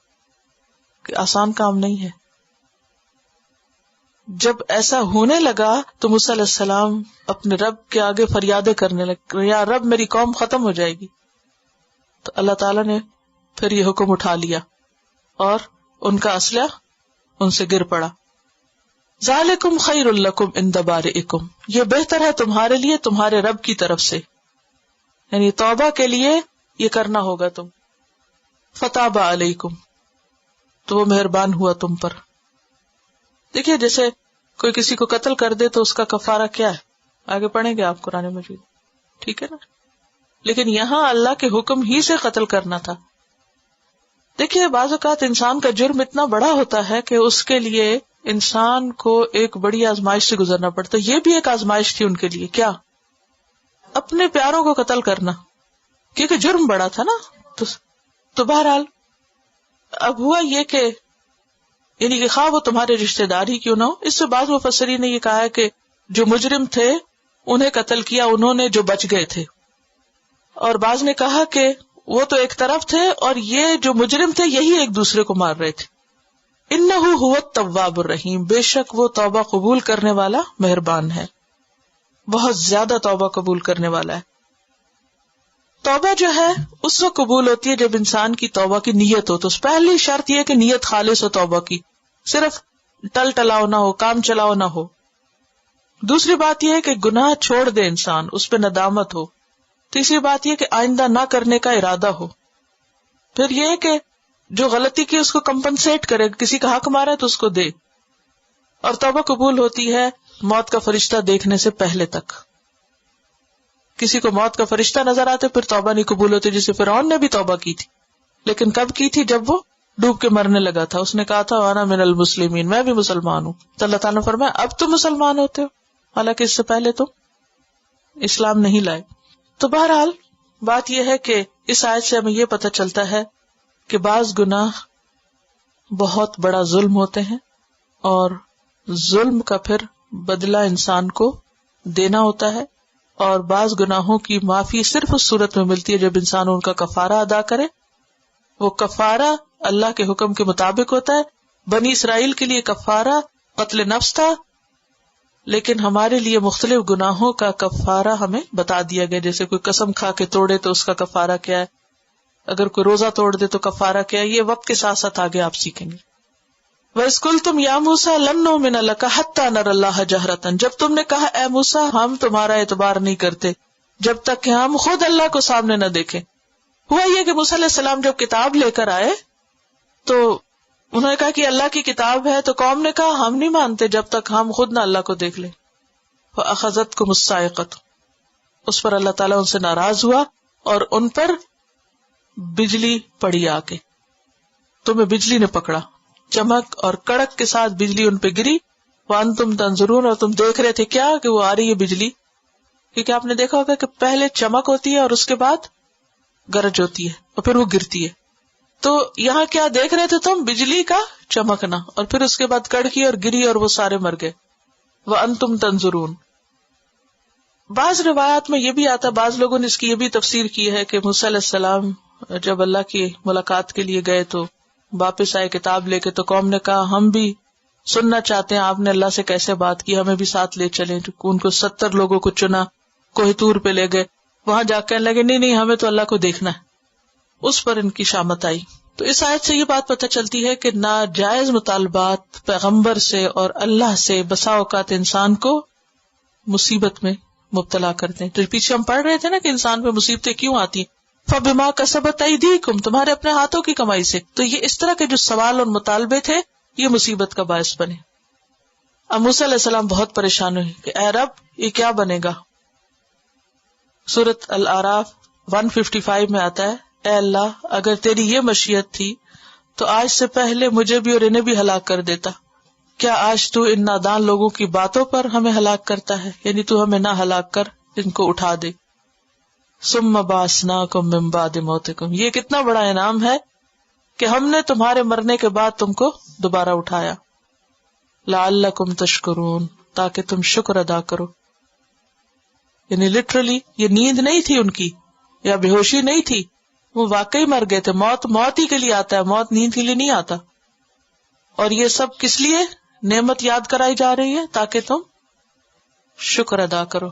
کہ آسان کام نہیں ہے. جب ایسا ہونے لگا تو موسیٰ علیہ السلام اپنے رب کے آگے فریادیں کرنے لگے، یا رب میری قوم ختم ہو جائے گی. تو اللہ تعالیٰ نے پھر یہ حکم اٹھا لیا اور ان کا اسلحہ ان سے گر پڑا. ذالکم خیر لکم عند بارئکم، یہ بہتر ہے تمہارے لیے تمہارے رب کی طرف سے، یعنی توبہ کے لیے یہ کرنا ہوگا تم. فتاب علیکم، تو وہ مہربان ہوا تم پر. دیکھیے جیسے کوئی کسی کو قتل کر دے تو اس کا کفارہ کیا ہے، آگے پڑھیں گے آپ قرآن مجید، ٹھیک ہے نا. لیکن یہاں اللہ کے حکم ہی سے قتل کرنا تھا. دیکھیے بعض اوقات انسان کا جرم اتنا بڑا ہوتا ہے کہ اس کے لیے انسان کو ایک بڑی آزمائش سے گزرنا پڑتا ہے. یہ بھی ایک آزمائش تھی ان کے لیے. کیا؟ اپنے پیاروں کو قتل کرنا، کیونکہ جرم بڑا تھا نا. تو بہرحال اب ہوا یہ کہ یعنی کہ خواہ وہ تمہارے رشتہ دار ہی کیوں نہ ہو. اس سے بعض مفسرین نے یہ کہا ہے کہ جو مجرم تھے انہیں قتل کیا انہوں نے جو بچ گئے تھے، اور بعض نے کہا کہ وہ تو ایک طرف تھے اور یہ جو مجرم تھے یہی ایک دوسرے کو مار رہے تھے. انہ هو التواب الرحیم، بے شک وہ توبہ قبول کرنے والا مہربان ہے، بہت زیادہ توبہ قبول کرنے والا ہے. توبہ جو ہے اس وقت قبول ہوتی ہے جب انسان کی توبہ کی نیت ہو. تو پہلی شرط یہ کہ نیت خالص ہو توبہ کی، صرف ٹل ٹلاؤ نہ ہو، کام چلاؤ نہ ہو. دوسری بات یہ ہے کہ گناہ چھوڑ دے انسان، اس پہ ندامت ہو. تیسری بات یہ کہ آئندہ نہ کرنے کا ارادہ ہو. پھر یہ کہ جو غلطی کی اس کو کمپنسیٹ کرے، کسی کا حق مارا ہے تو اس کو دے. اور توبہ قبول ہوتی ہے موت کا فرشتہ دیکھنے سے پہلے تک. کسی کو موت کا فرشتہ نظر آتے پھر توبہ نہیں قبول ہوتی، جسے فرعون نے بھی توبہ کی تھی، لیکن کب کی تھی؟ جب وہ ڈوب کے مرنے لگا تھا. اس نے کہا تھا وانا من المسلمین، میں بھی مسلمان ہوں. تو اللہ تعالیٰ نے فرمایا اب تم مسلمان ہوتے ہو، حالانکہ اس سے پہلے تم اسلام نہیں لائے. تو بہرحال بات یہ ہے کہ اس آیت سے ہمیں یہ پتہ چلتا ہے کہ بعض گناہ بہت بڑا ظلم ہوتے ہیں، اور ظلم کا پھر بدلہ انسان کو دینا ہوتا ہے، اور بعض گناہوں کی معافی صرف اس صورت میں ملتی ہے جب انسان ان کا کفارہ ادا کرے. وہ کفارہ اللہ کے حکم کے مطابق ہوتا ہے. بنی اسرائیل کے لیے کفارہ قتل نفس تھا، لیکن ہمارے لیے مختلف گناہوں کا کفارہ ہمیں بتا دیا گیا. جیسے کوئی قسم کھا کے توڑے تو اس کا کفارہ کیا ہے، اگر کوئی روزہ توڑ دے تو کفارہ کیا ہے. یہ وقت کے ساتھ ساتھ آگے آپ سیکھیں گے. وَإِذْ قُلْتُمْ يَا مُوسَىٰ لَن نُّؤْمِنَ لَكَ حَتَّىٰ نَرَى اللَّهَ جَهْرَةً، جب تم نے کہا اے موسیٰ ہم تمہارا اعتبار نہیں کرتے جب تک کہ ہم خود اللہ کو سامنے نہ دیکھیں. ہوا یہ کہ موسیٰ علیہ السلام جب کتاب لے کر آئے تو انہوں نے کہا کہ اللہ کی کتاب ہے، تو قوم نے کہا ہم نہیں مانتے جب تک ہم خود نہ اللہ کو دیکھ لیں. فَأَخَذَتْكُمُ الصَّاعِقَةُ، اس پر اللہ تعالیٰ ان سے ناراض ہوا اور ان پر بجلی پڑی آ کے. تمہیں بجلی نے پکڑا، چمک اور کڑک کے ساتھ بجلی ان پہ گری. وَأَنْتُمْ تَنْظُرُونَ، اور تم دیکھ رہے تھے کیا کہ وہ آ رہی ہے بجلی. کیونکہ آپ نے دیکھا ہوگا کہ پہلے چمک ہوتی ہے اور اس کے بعد گرج ہوتی ہے اور پھر وہ گرتی ہے. تو یہاں کیا دیکھ رہے تھے تم؟ بجلی کا چمکنا، اور پھر اس کے بعد کڑکی اور گری اور وہ سارے مر گئے. وَأَنْتُمْ تَنْظُرُونَ. بعض روایات میں یہ بھی آتا، بعض لوگوں نے اس کی یہ بھی تفسیر کی ہے کہ موسیٰ علیہ السلام جب اللہ کی ملاقات کے لیے گئے تو واپس آئے کتاب لے کے، تو قوم نے کہا ہم بھی سننا چاہتے ہیں آپ نے اللہ سے کیسے بات کی، ہمیں بھی ساتھ لے چلیں. ان کو 70 لوگوں کو چنا، کوہ طور پہ لے گئے. وہاں جا کہنے لگے نہیں ہمیں تو اللہ کو دیکھنا ہے. اس پر ان کی شامت آئی. تو اس آیت سے یہ بات پتہ چلتی ہے کہ ناجائز مطالبات پیغمبر سے اور اللہ سے بسا اوقات انسان کو مصیبت میں مبتلا کرتے ہیں. تو پیچھے ہم پڑھ رہے تھے نا کہ انسان پہ مصیبتیں کیوں آتی ہیں. فَبِمَا كَسَبَتْ أَيْدِيكُمْ، تمہارے اپنے ہاتھوں کی کمائی سے. تو یہ اس طرح کے جو سوال اور مطالبے تھے یہ مصیبت کا باعث بنے. اب موسیٰ علیہ السلام بہت پریشان ہوئے کہ اے رب یہ کیا بنے گا. سورۃ الاعراف 155 میں آتا ہے اے اللہ اگر تیری یہ مشیت تھی تو آج سے پہلے مجھے بھی اور انہیں بھی ہلاک کر دیتا. کیا آج تو ان نادان لوگوں کی باتوں پر ہمیں ہلاک کرتا ہے؟ یعنی تو ہمیں نہ ہلاک کر ان کو اٹھا دے. ثم بعثناکم من بعد موتکم، یہ کتنا بڑا انعام ہے کہ ہم نے تمہارے مرنے کے بعد تم کو دوبارہ اٹھایا. لعلکم تشکرون، تاکہ تم شکر ادا کرو. یعنی لٹرلی یہ نیند نہیں تھی ان کی یا بے ہوشی نہیں تھی، وہ واقعی مر گئے تھے. موت ہی کے لیے آتا ہے، موت نیند کے لیے نہیں آتا. اور یہ سب کس لیے نعمت یاد کرائی جا رہی ہے؟ تاکہ تم شکر ادا کرو.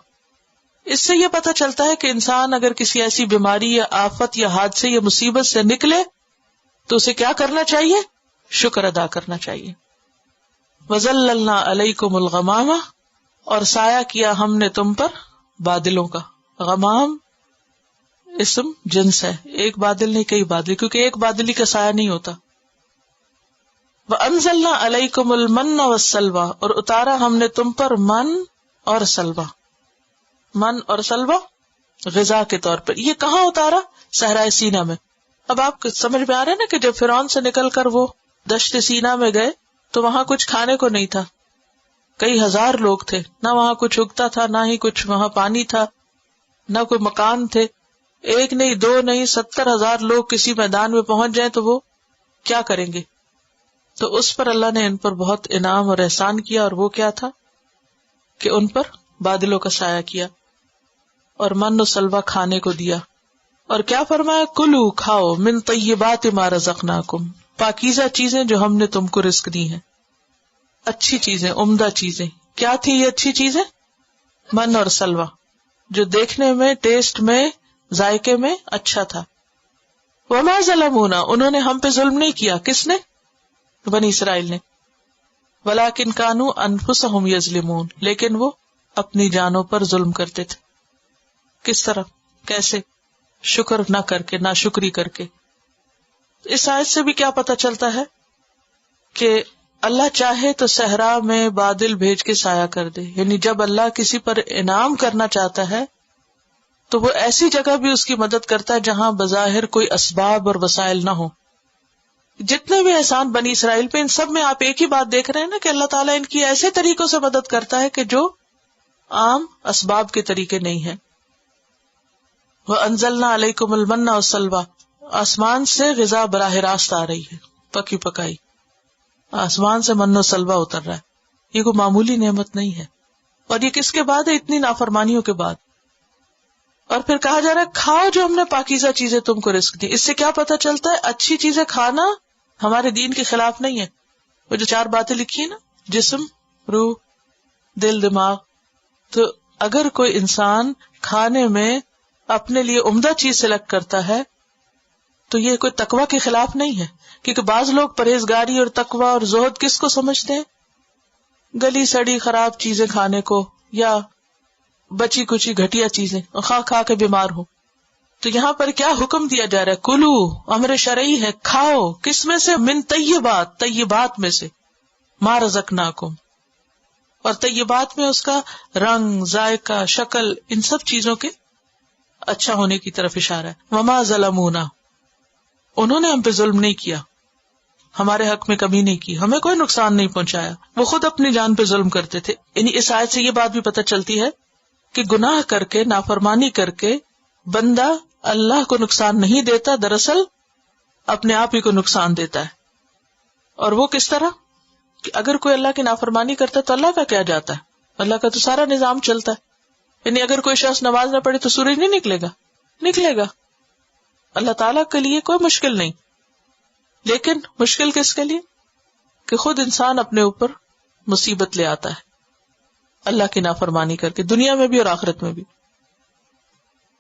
اس سے یہ پتہ چلتا ہے کہ انسان اگر کسی ایسی بیماری یا آفت یا حادثے یا مصیبت سے نکلے تو اسے کیا کرنا چاہیے؟ شکر ادا کرنا چاہیے. وَظَلَّلْنَا عَلَيْكُمُ الْغَمَامَ، اور سایہ کیا ہم نے تم پر بادلوں کا. غمام اسم جنس ہے، ایک بادل نہیں کئی بادل، کیونکہ ایک بادلی کا سایہ نہیں ہوتا. وَأَنزَلْنَا عَلَيْكُمُ الْمَنَّ وَالسَّلْوَىٰ، اور اتارا ہم نے تم پر من اور سلوہ. من اور سلوہ غذا کے طور پر. یہ کہاں اتارا؟ صحرائے سینا میں. اب آپ کو سمجھ میں آ رہا ہے نا کہ جب فرعون سے نکل کر وہ دشت سینا میں گئے تو وہاں کچھ کھانے کو نہیں تھا. کئی ہزار لوگ تھے، نہ وہاں کچھ اگتا تھا، نہ ہی کچھ وہاں پانی تھا، نہ کوئی مکان تھے. ایک نہیں دو نہیں 70,000 لوگ کسی میدان میں پہنچ جائیں تو وہ کیا کریں گے؟ تو اس پر اللہ نے ان پر بہت انعام اور احسان کیا. اور وہ کیا تھا کہ ان پر بادلوں کا سایہ کیا اور من و سلوہ کھانے کو دیا. اور کیا فرمایا؟ کلو کھاؤ من طیبات ما رزقناکم، پاکیزہ چیزیں جو ہم نے تم کو رزق دی ہیں، اچھی چیزیں، عمدہ چیزیں. کیا تھی یہ اچھی چیزیں؟ من اور سلوہ، جو دیکھنے میں، ٹیسٹ میں، ذائقے میں اچھا تھا. وما ظلمونا، انہوں نے ہم پہ ظلم نہیں کیا. کس نے؟ بنی اسرائیل نے. ولکن کانوا انفسہم یظلمون، لیکن وہ اپنی جانوں پر ظلم کرتے تھے. کس طرح؟ کیسے؟ شکر نہ کر کے، ناشکری کر کے. اس آیت سے بھی کیا پتہ چلتا ہے کہ اللہ چاہے تو صحرا میں بادل بھیج کے سایہ کر دے. یعنی جب اللہ کسی پر انعام کرنا چاہتا ہے تو وہ ایسی جگہ بھی اس کی مدد کرتا ہے جہاں بظاہر کوئی اسباب اور وسائل نہ ہو. جتنے بھی احسان بنی اسرائیل پہ، ان سب میں آپ ایک ہی بات دیکھ رہے ہیں نا کہ اللہ تعالیٰ ان کی ایسے طریقوں سے مدد کرتا ہے کہ جو عام اسباب کے طریقے نہیں ہیں. وَأَنزَلْنَا عَلَيْكُمُ الْمَنَّ وَالسَّلْوَىٰ، آسمان سے غذا براہ راست آ رہی ہے، پکی پکائی. آسمان سے من و سلوہ اتر رہا ہے. یہ کوئی معمولی نعمت نہیں ہے. اور یہ کس کے بعد ہے؟ اتنی نافرمانیوں کے بعد. اور پھر کہا جا رہا ہے کھاؤ جو ہم نے پاکیزہ چیزیں تم کو رزق دی. اس سے کیا پتہ چلتا ہے؟ اچھی چیزیں کھانا ہمارے دین کے خلاف نہیں ہے. وہ جو 4 باتیں لکھی ہیں نا، جسم، روح، دل، دماغ. تو اگر کوئی انسان کھانے میں اپنے لیے عمدہ چیز سلیکٹ کرتا ہے تو یہ کوئی تقوی کے خلاف نہیں ہے. کیونکہ بعض لوگ پرہیزگاری اور تقوی اور زہد کس کو سمجھتے ہیں؟ گلی سڑی خراب چیزیں کھانے کو، یا بچی کچی گھٹیا چیزیں کھا کھا کے بیمار ہو. تو یہاں پر کیا حکم دیا جا رہا ہے؟ کلو، امر شرعی ہے، کھاؤ. کس میں سے؟ من طیبات، طیبات میں سے. ما رزقناکم. اور طیبات میں اس کا رنگ، ذائقہ، شکل، ان سب چیزوں کے اچھا ہونے کی طرف اشارہ ہے. وما ظلمونا، انہوں نے ہم پہ ظلم نہیں کیا، ہمارے حق میں کمی نہیں کی، ہمیں کوئی نقصان نہیں پہنچایا. وہ خود اپنی جان پہ ظلم کرتے تھے. یعنی اس آیت سے یہ بات بھی پتہ چلتی ہے کہ گناہ کر کے، نافرمانی کر کے بندہ اللہ کو نقصان نہیں دیتا، دراصل اپنے آپ ہی کو نقصان دیتا ہے. اور وہ کس طرح کہ اگر کوئی اللہ کی نافرمانی کرتا ہے تو اللہ کا کیا جاتا ہے؟ اللہ کا تو سارا نظام چلتا ہے. یعنی اگر کوئی شخص نماز نہ پڑھے تو سورج نہیں نکلے گا؟ نکلے گا. اللہ تعالیٰ کے لیے کوئی مشکل نہیں. لیکن مشکل کس کے لیے؟ کہ خود انسان اپنے اوپر مصیبت لے آتا ہے اللہ کی نافرمانی کر کے، دنیا میں بھی اور آخرت میں بھی.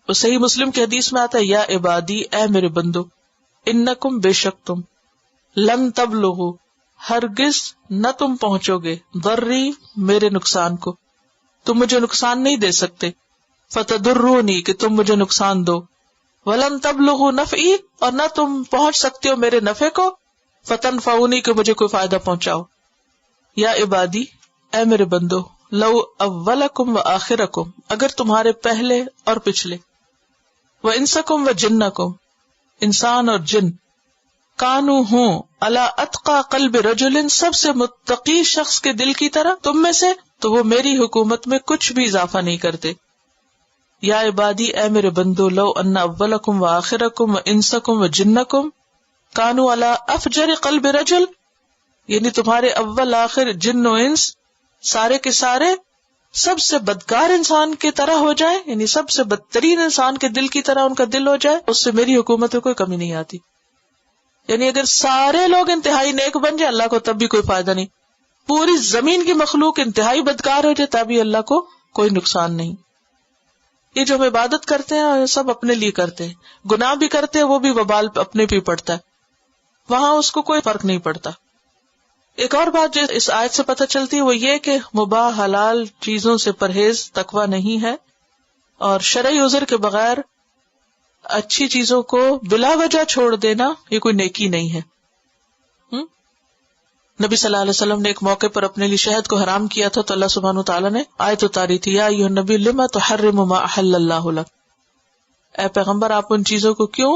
وہ صحیح مسلم کی حدیث میں آتا ہے، یا عبادی، اے میرے بندو، انکم، بے شک تم، لن تبلغوا، ہرگز نہ تم پہنچو گے، ضری، میرے نقصان کو، تم مجھے نقصان نہیں دے سکتے، فتضرونی، کہ تم مجھے نقصان دو، ولن تبلغوا نفعی، اور نہ تم پہنچ سکتے ہو میرے نفع کو، فتنفعونی، کہ مجھے کوئی فائدہ پہنچاؤ. یا عبادی، اے میرے بندو، لو اولکم و آخرکم، اگر تمہارے پہلے اور پچھلے، و انسکم و جنکم، انسان اور جن، کانو ہوں، علی اتقى قلب رجل، سب سے متقی شخص کے دل کی طرح تم میں سے، تو وہ میری حکومت میں کچھ بھی اضافہ نہیں کرتے. یا عبادی، اے میرے بندو، لو ان اولکم و آخرکم و انسکم و جنکم کانو علی افجر قلب رجل، یعنی تمہارے اول آخر جن و انس سارے کے سارے سب سے بدکار انسان کی طرح ہو جائے، یعنی سب سے بدترین انسان کے دل کی طرح ان کا دل ہو جائے، اس سے میری حکومت میں کوئی کمی نہیں آتی. یعنی اگر سارے لوگ انتہائی نیک بن جائے اللہ کو تب بھی کوئی فائدہ نہیں، پوری زمین کی مخلوق انتہائی بدکار ہو جائے تب بھی اللہ کو کوئی نقصان نہیں. یہ جو ہم عبادت کرتے ہیں سب اپنے لیے کرتے ہیں، گناہ بھی کرتے ہیں وہ بھی وبال اپنے پہ پڑتا ہے، وہاں اس کو کوئی فرق نہیں پڑتا. ایک اور بات جو اس آیت سے پتہ چلتی ہے وہ یہ کہ مباح حلال چیزوں سے پرہیز تقویٰ نہیں ہے، اور شرعی عذر کے بغیر اچھی چیزوں کو بلا وجہ چھوڑ دینا یہ کوئی نیکی نہیں ہے. نبی صلی اللہ علیہ وسلم نے ایک موقع پر اپنے لیے شہد کو حرام کیا تھا تو اللہ سبحانہ وتعالیٰ نے آیت اتاری تھی، یا ایھا النبی لما تحرم ما احل اللہ لک، اے پیغمبر آپ ان چیزوں کو کیوں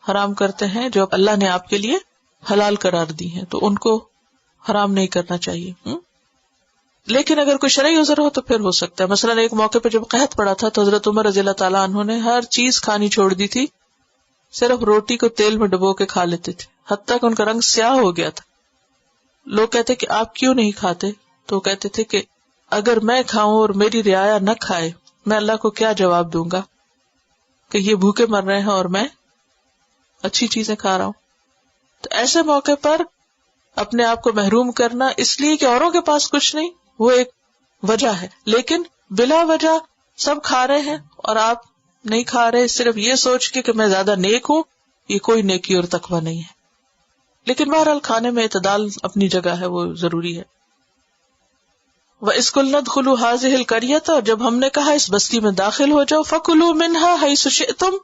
حرام کرتے ہیں جو اللہ نے آپ کے لیے حلال قرار دی ہیں، تو ان کو حرام نہیں کرنا چاہیے. لیکن اگر کوئی شرعی عذر ہو تو پھر ہو سکتا ہے. مثلا ایک موقع پہ جب قحط پڑا تھا تو حضرت عمر رضی اللہ تعالیٰ عنہ نے ہر چیز کھانی چھوڑ دی تھی، صرف روٹی کو تیل میں ڈبو کے کھا لیتے تھے، حتیٰ کہ ان کا رنگ سیاہ ہو گیا تھا. لوگ کہتے کہ آپ کیوں نہیں کھاتے؟ تو کہتے تھے کہ اگر میں کھاؤں اور میری رعایا نہ کھائے میں اللہ کو کیا جواب دوں گا کہ یہ بھوکے مر رہے ہیں اور میں اچھی چیزیں کھا رہا ہوں. تو ایسے موقع پر اپنے آپ کو محروم کرنا اس لیے کہ اوروں کے پاس کچھ نہیں، وہ ایک وجہ ہے، لیکن بلا وجہ سب کھا رہے ہیں اور آپ نہیں کھا رہے صرف یہ سوچ کے کہ میں زیادہ نیک ہوں، یہ کوئی نیکی اور تقویٰ نہیں ہے. لیکن بہرحال کھانے میں اعتدال اپنی جگہ ہے، وہ ضروری ہے. وَإِذْ قُلْنَا ادْخُلُوا هَٰذِهِ الْقَرْيَةَ، اور جب ہم نے کہا اس بستی میں داخل ہو جاؤ، فَكُلُوا مِنْهَا حَيْثُ شِئْتُمْ،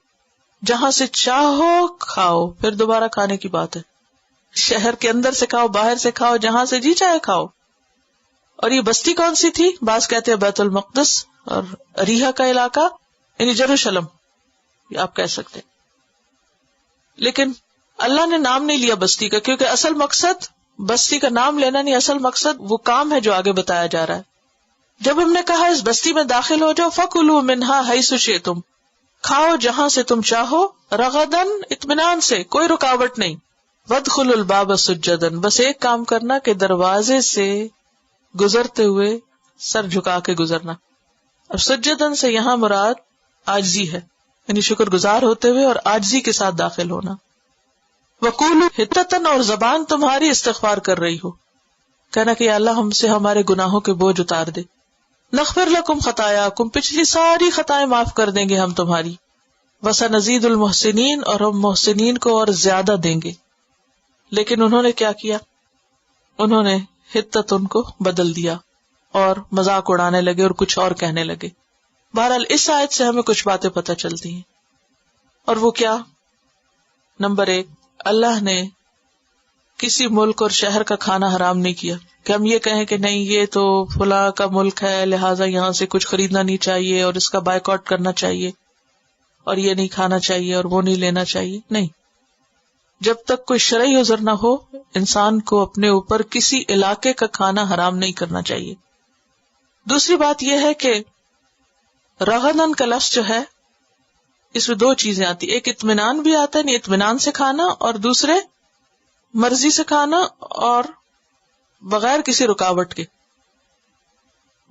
جہاں سے چاہو کھاؤ. پھر دوبارہ کھانے کی بات ہے، شہر کے اندر سے کھاؤ، باہر سے کھاؤ، جہاں سے جی چاہے کھاؤ. اور یہ بستی کون سی تھی؟ بعض کہتے ہیں بیت المقدس اور اریحہ کا علاقہ، یعنی یروشلم یہ آپ کہہ سکتے ہیں. لیکن اللہ نے نام نہیں لیا بستی کا، کیونکہ اصل مقصد بستی کا نام لینا نہیں، اصل مقصد وہ کام ہے جو آگے بتایا جا رہا ہے. جب ہم نے کہا اس بستی میں داخل ہو جاؤ، فَكُلُوا مِنْهَا حَيْثُ شِئْتُمْ، کھاؤ جہاں سے تم چاہو، رغدن اطمینان سے، کوئی رکاوٹ نہیں. وَادْخُلُوا الْبَابَ سُجَّدًا، بس ایک کام کرنا کہ دروازے سے گزرتے ہوئے سر جھکا کے گزرنا. اب سجدن سے یہاں مراد عاجزی ہے، یعنی شکر گزار ہوتے ہوئے اور عاجزی کے ساتھ داخل ہونا. وَقُولُوا حِطَّةً، اور زبان تمہاری استغفار کر رہی ہو، کہنا کہ یا اللہ ہم سے ہمارے گناہوں کے بوجھ اتار دے. نغفر لکم خطایاکم، پچھلی ساری خطائیں معاف کر دیں گے ہم تمہاری. وسنزید المحسنین، اور ہم محسنین کو اور زیادہ دیں گے. لیکن انہوں نے کیا کیا؟ انہوں نے حطتن کو بدل دیا اور مذاق اڑانے لگے اور کچھ اور کہنے لگے. بہرحال اس آیت سے ہمیں کچھ باتیں پتہ چلتی ہیں، اور وہ کیا؟ نمبر 1، اللہ نے کسی ملک اور شہر کا کھانا حرام نہیں کیا کہ ہم یہ کہیں کہ نہیں یہ تو فلاں کا ملک ہے لہٰذا یہاں سے کچھ خریدنا نہیں چاہیے اور اس کا بائیکاٹ کرنا چاہیے اور یہ نہیں کھانا چاہیے اور وہ نہیں لینا چاہیے. نہیں، جب تک کوئی شرعی عذر نہ ہو انسان کو اپنے اوپر کسی علاقے کا کھانا حرام نہیں کرنا چاہیے. دوسری بات یہ ہے کہ رغدن کا لفظ جو ہے اس میں 2 چیزیں آتی، ایک اطمینان بھی آتا ہے، نہیں اطمینان سے کھانا، اور دوسرے مرضی سے کھانا اور بغیر کسی رکاوٹ کے،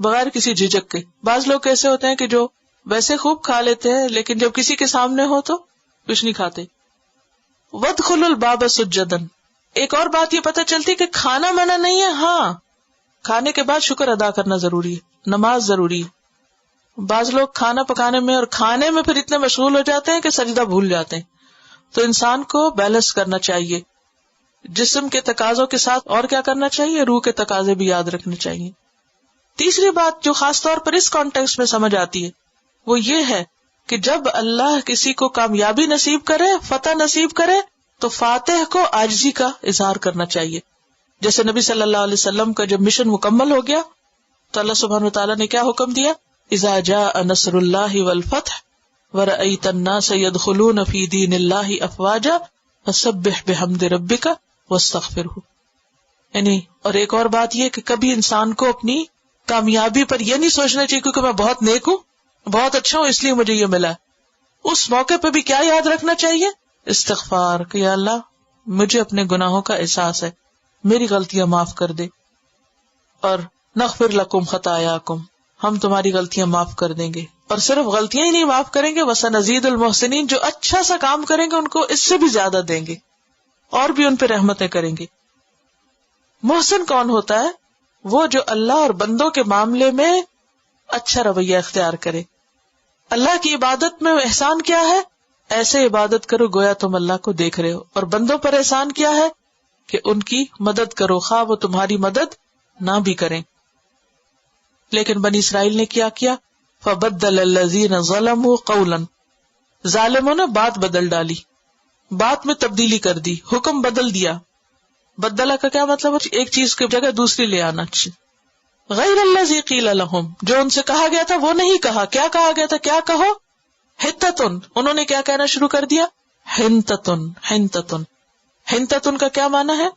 بغیر کسی جھجک کے. بعض لوگ ایسے ہوتے ہیں کہ جو ویسے خوب کھا لیتے ہیں لیکن جب کسی کے سامنے ہو تو کچھ نہیں کھاتے. وَادْخُلُوا الْبَابَ سُجَّدًا، ایک اور بات یہ پتہ چلتی کہ کھانا منع نہیں ہے، ہاں کھانے کے بعد شکر ادا کرنا ضروری ہے، نماز ضروری ہے. بعض لوگ کھانا پکانے میں اور کھانے میں پھر اتنے مشغول ہو جاتے ہیں کہ سجدہ بھول جاتے ہیں. تو انسان کو بیلنس کرنا چاہیے، جسم کے تقاضوں کے ساتھ اور کیا کرنا چاہیے، روح کے تقاضے بھی یاد رکھنے چاہیے. تیسری بات جو خاص طور پر اس کانٹیکسٹ میں سمجھ آتی ہے وہ یہ ہے کہ جب اللہ کسی کو کامیابی نصیب کرے، فتح نصیب کرے، تو فاتح کو عاجزی کا اظہار کرنا چاہیے. جیسے نبی صلی اللہ علیہ وسلم کا جب مشن مکمل ہو گیا تو اللہ سبحانہ وتعالیٰ نے کیا حکم دیا، اذا جاء نصر اللہ والفتح ورأیت الناس يدخلون فی دین اللہ افواجا فسبح بحمد ربک واستغفرہ. یعنی اور ایک اور بات یہ کہ کبھی انسان کو اپنی کامیابی پر یہ نہیں سوچنا چاہیے کیونکہ میں بہت نیک ہوں، بہت اچھا ہوں اس لیے مجھے یہ ملا. اس موقع پہ بھی کیا یاد رکھنا چاہیے، استغفار، کہ یا اللہ مجھے اپنے گناہوں کا احساس ہے، میری غلطیاں معاف کر دے. اور نغفر لکم خطایاکم، ہم تمہاری غلطیاں معاف کر دیں گے. اور صرف غلطیاں ہی نہیں معاف کریں گے، وسنزید المحسنین، جو اچھا سا کام کریں گے ان کو اس سے بھی زیادہ دیں گے اور بھی ان پہ رحمتیں کریں گے. محسن کون ہوتا ہے؟ وہ جو اللہ اور بندوں کے معاملے میں اچھا رویہ اختیار کرے. اللہ کی عبادت میں احسان کیا ہے؟ ایسے عبادت کرو گویا تم اللہ کو دیکھ رہے ہو. اور بندوں پر احسان کیا ہے؟ کہ ان کی مدد کرو خواہ وہ تمہاری مدد نہ بھی کریں. لیکن بنی اسرائیل نے کیا کیا؟ فَبَدَّلَ الَّذِينَ ظَلَمُوا قَوْلًا، ظالموں نے بات بدل ڈالی، بات میں تبدیلی کر دی، حکم بدل دیا. بدلہ کا کیا مطلب ہے؟ ایک چیز کی جگہ دوسری لے آنا. غیر الذی قیل لہم، جو ان سے کہا گیا تھا وہ نہیں کہا. کیا کہا گیا تھا؟ کیا کہو؟ حتتن، انہوں نے کیا کہنا شروع کر دیا؟ حنتتن. حنتتن، حنتتن کا کیا معنی ہے؟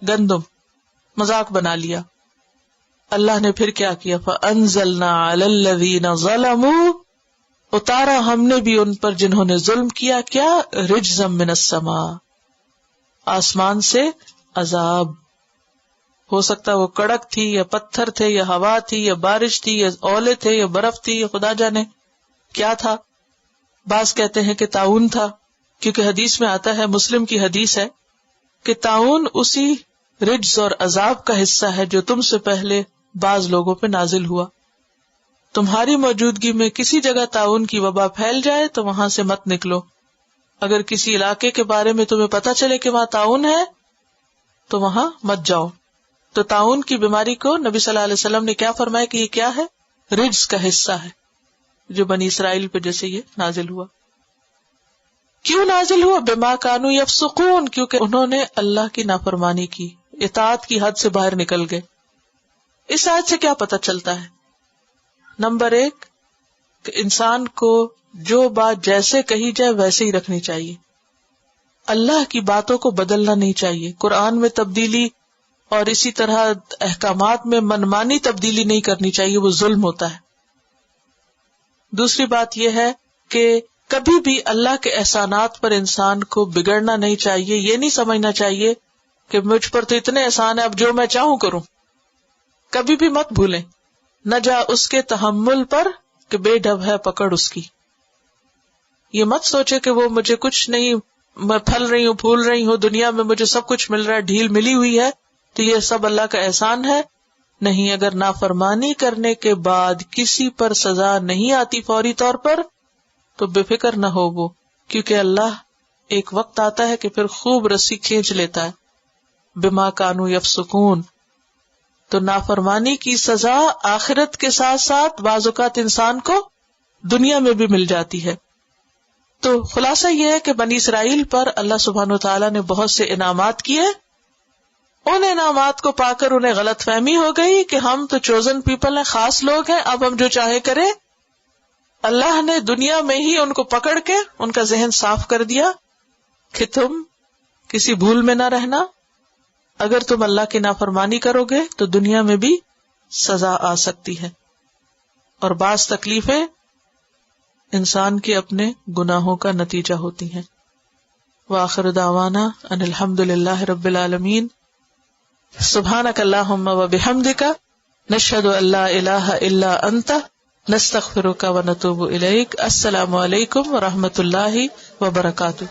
گندم. مذاق بنا لیا. اللہ نے پھر کیا کیا؟ فَأَنزَلْنَا عَلَى الَّذِينَ ظَلَمُوا، اتارا ہم نے بھی ان پر جنہوں نے ظلم کیا. کیا؟ رجزا من السماء، آسمان سے عذاب. ہو سکتا ہے وہ کڑک تھی یا پتھر تھے یا ہوا تھی یا بارش تھی یا اولے تھے یا برف تھی یا خدا جانے کیا تھا. بعض کہتے ہیں کہ طاعون تھا، کیونکہ حدیث میں آتا ہے، مسلم کی حدیث ہے کہ طاعون اسی رجز اور عذاب کا حصہ ہے جو تم سے پہلے بعض لوگوں پہ نازل ہوا. تمہاری موجودگی میں کسی جگہ طاعون کی وبا پھیل جائے تو وہاں سے مت نکلو. اگر کسی علاقے کے بارے میں تمہیں پتا چلے کہ وہاں طاعون ہے تو وہاں مت جاؤ. تو طاعون کی بیماری کو نبی صلی اللہ علیہ وسلم نے کیا فرمایا کہ یہ کیا ہے؟ رجز کا حصہ ہے جو بنی اسرائیل پہ جیسے یہ نازل ہوا. کیوں نازل ہوا؟ بما کانوا یفسقون، کیونکہ انہوں نے اللہ کی نافرمانی کی، اطاعت کی حد سے باہر نکل گئے. اس آیت سے کیا پتہ چلتا ہے؟ نمبر 1 کہ انسان کو جو بات جیسے کہی جائے ویسے ہی رکھنی چاہیے. اللہ کی باتوں کو بدلنا نہیں چاہیے. قرآن میں تبدیلی اور اسی طرح احکامات میں منمانی تبدیلی نہیں کرنی چاہیے، وہ ظلم ہوتا ہے. دوسری بات یہ ہے کہ کبھی بھی اللہ کے احسانات پر انسان کو بگڑنا نہیں چاہیے. یہ نہیں سمجھنا چاہیے کہ مجھ پر تو اتنے احسان ہیں، اب جو میں چاہوں کروں. کبھی بھی مت بھولیں، نہ جا اس کے تحمل پر کہ بے ڈب ہے پکڑ اس کی. یہ مت سوچے کہ وہ مجھے کچھ نہیں، میں پھل رہی ہوں پھول رہی ہوں، دنیا میں مجھے سب کچھ مل رہا ہے، ڈھیل ملی ہوئی ہے تو یہ سب اللہ کا احسان ہے. نہیں، اگر نافرمانی کرنے کے بعد کسی پر سزا نہیں آتی فوری طور پر تو بے فکر نہ ہو وہ، کیونکہ اللہ ایک وقت آتا ہے کہ پھر خوب رسی کھینچ لیتا ہے. بما کانوا یفسقون. تو نافرمانی کی سزا آخرت کے ساتھ ساتھ بعض اوقات انسان کو دنیا میں بھی مل جاتی ہے. تو خلاصہ یہ ہے کہ بنی اسرائیل پر اللہ سبحانہ وتعالیٰ نے بہت سے انعامات کیے. ان انعامات کو پا کر انہیں غلط فہمی ہو گئی کہ ہم تو چوزن پیپل ہیں، خاص لوگ ہیں، اب ہم جو چاہے کریں. اللہ نے دنیا میں ہی ان کو پکڑ کے ان کا ذہن صاف کر دیا کہ تم کسی بھول میں نہ رہنا. اگر تم اللہ کی نافرمانی کرو گے تو دنیا میں بھی سزا آ سکتی ہے، اور بعض تکلیفیں انسان کے اپنے گناہوں کا نتیجہ ہوتی ہیں. وآخر دعوانا ان الحمد للہ رب العالمین. سبحانک اللہم وبحمدک نشہد ان لا الہ الا انت نستغفرک ونتوب الیک. السلام علیکم ورحمۃ اللہ وبرکاتہ.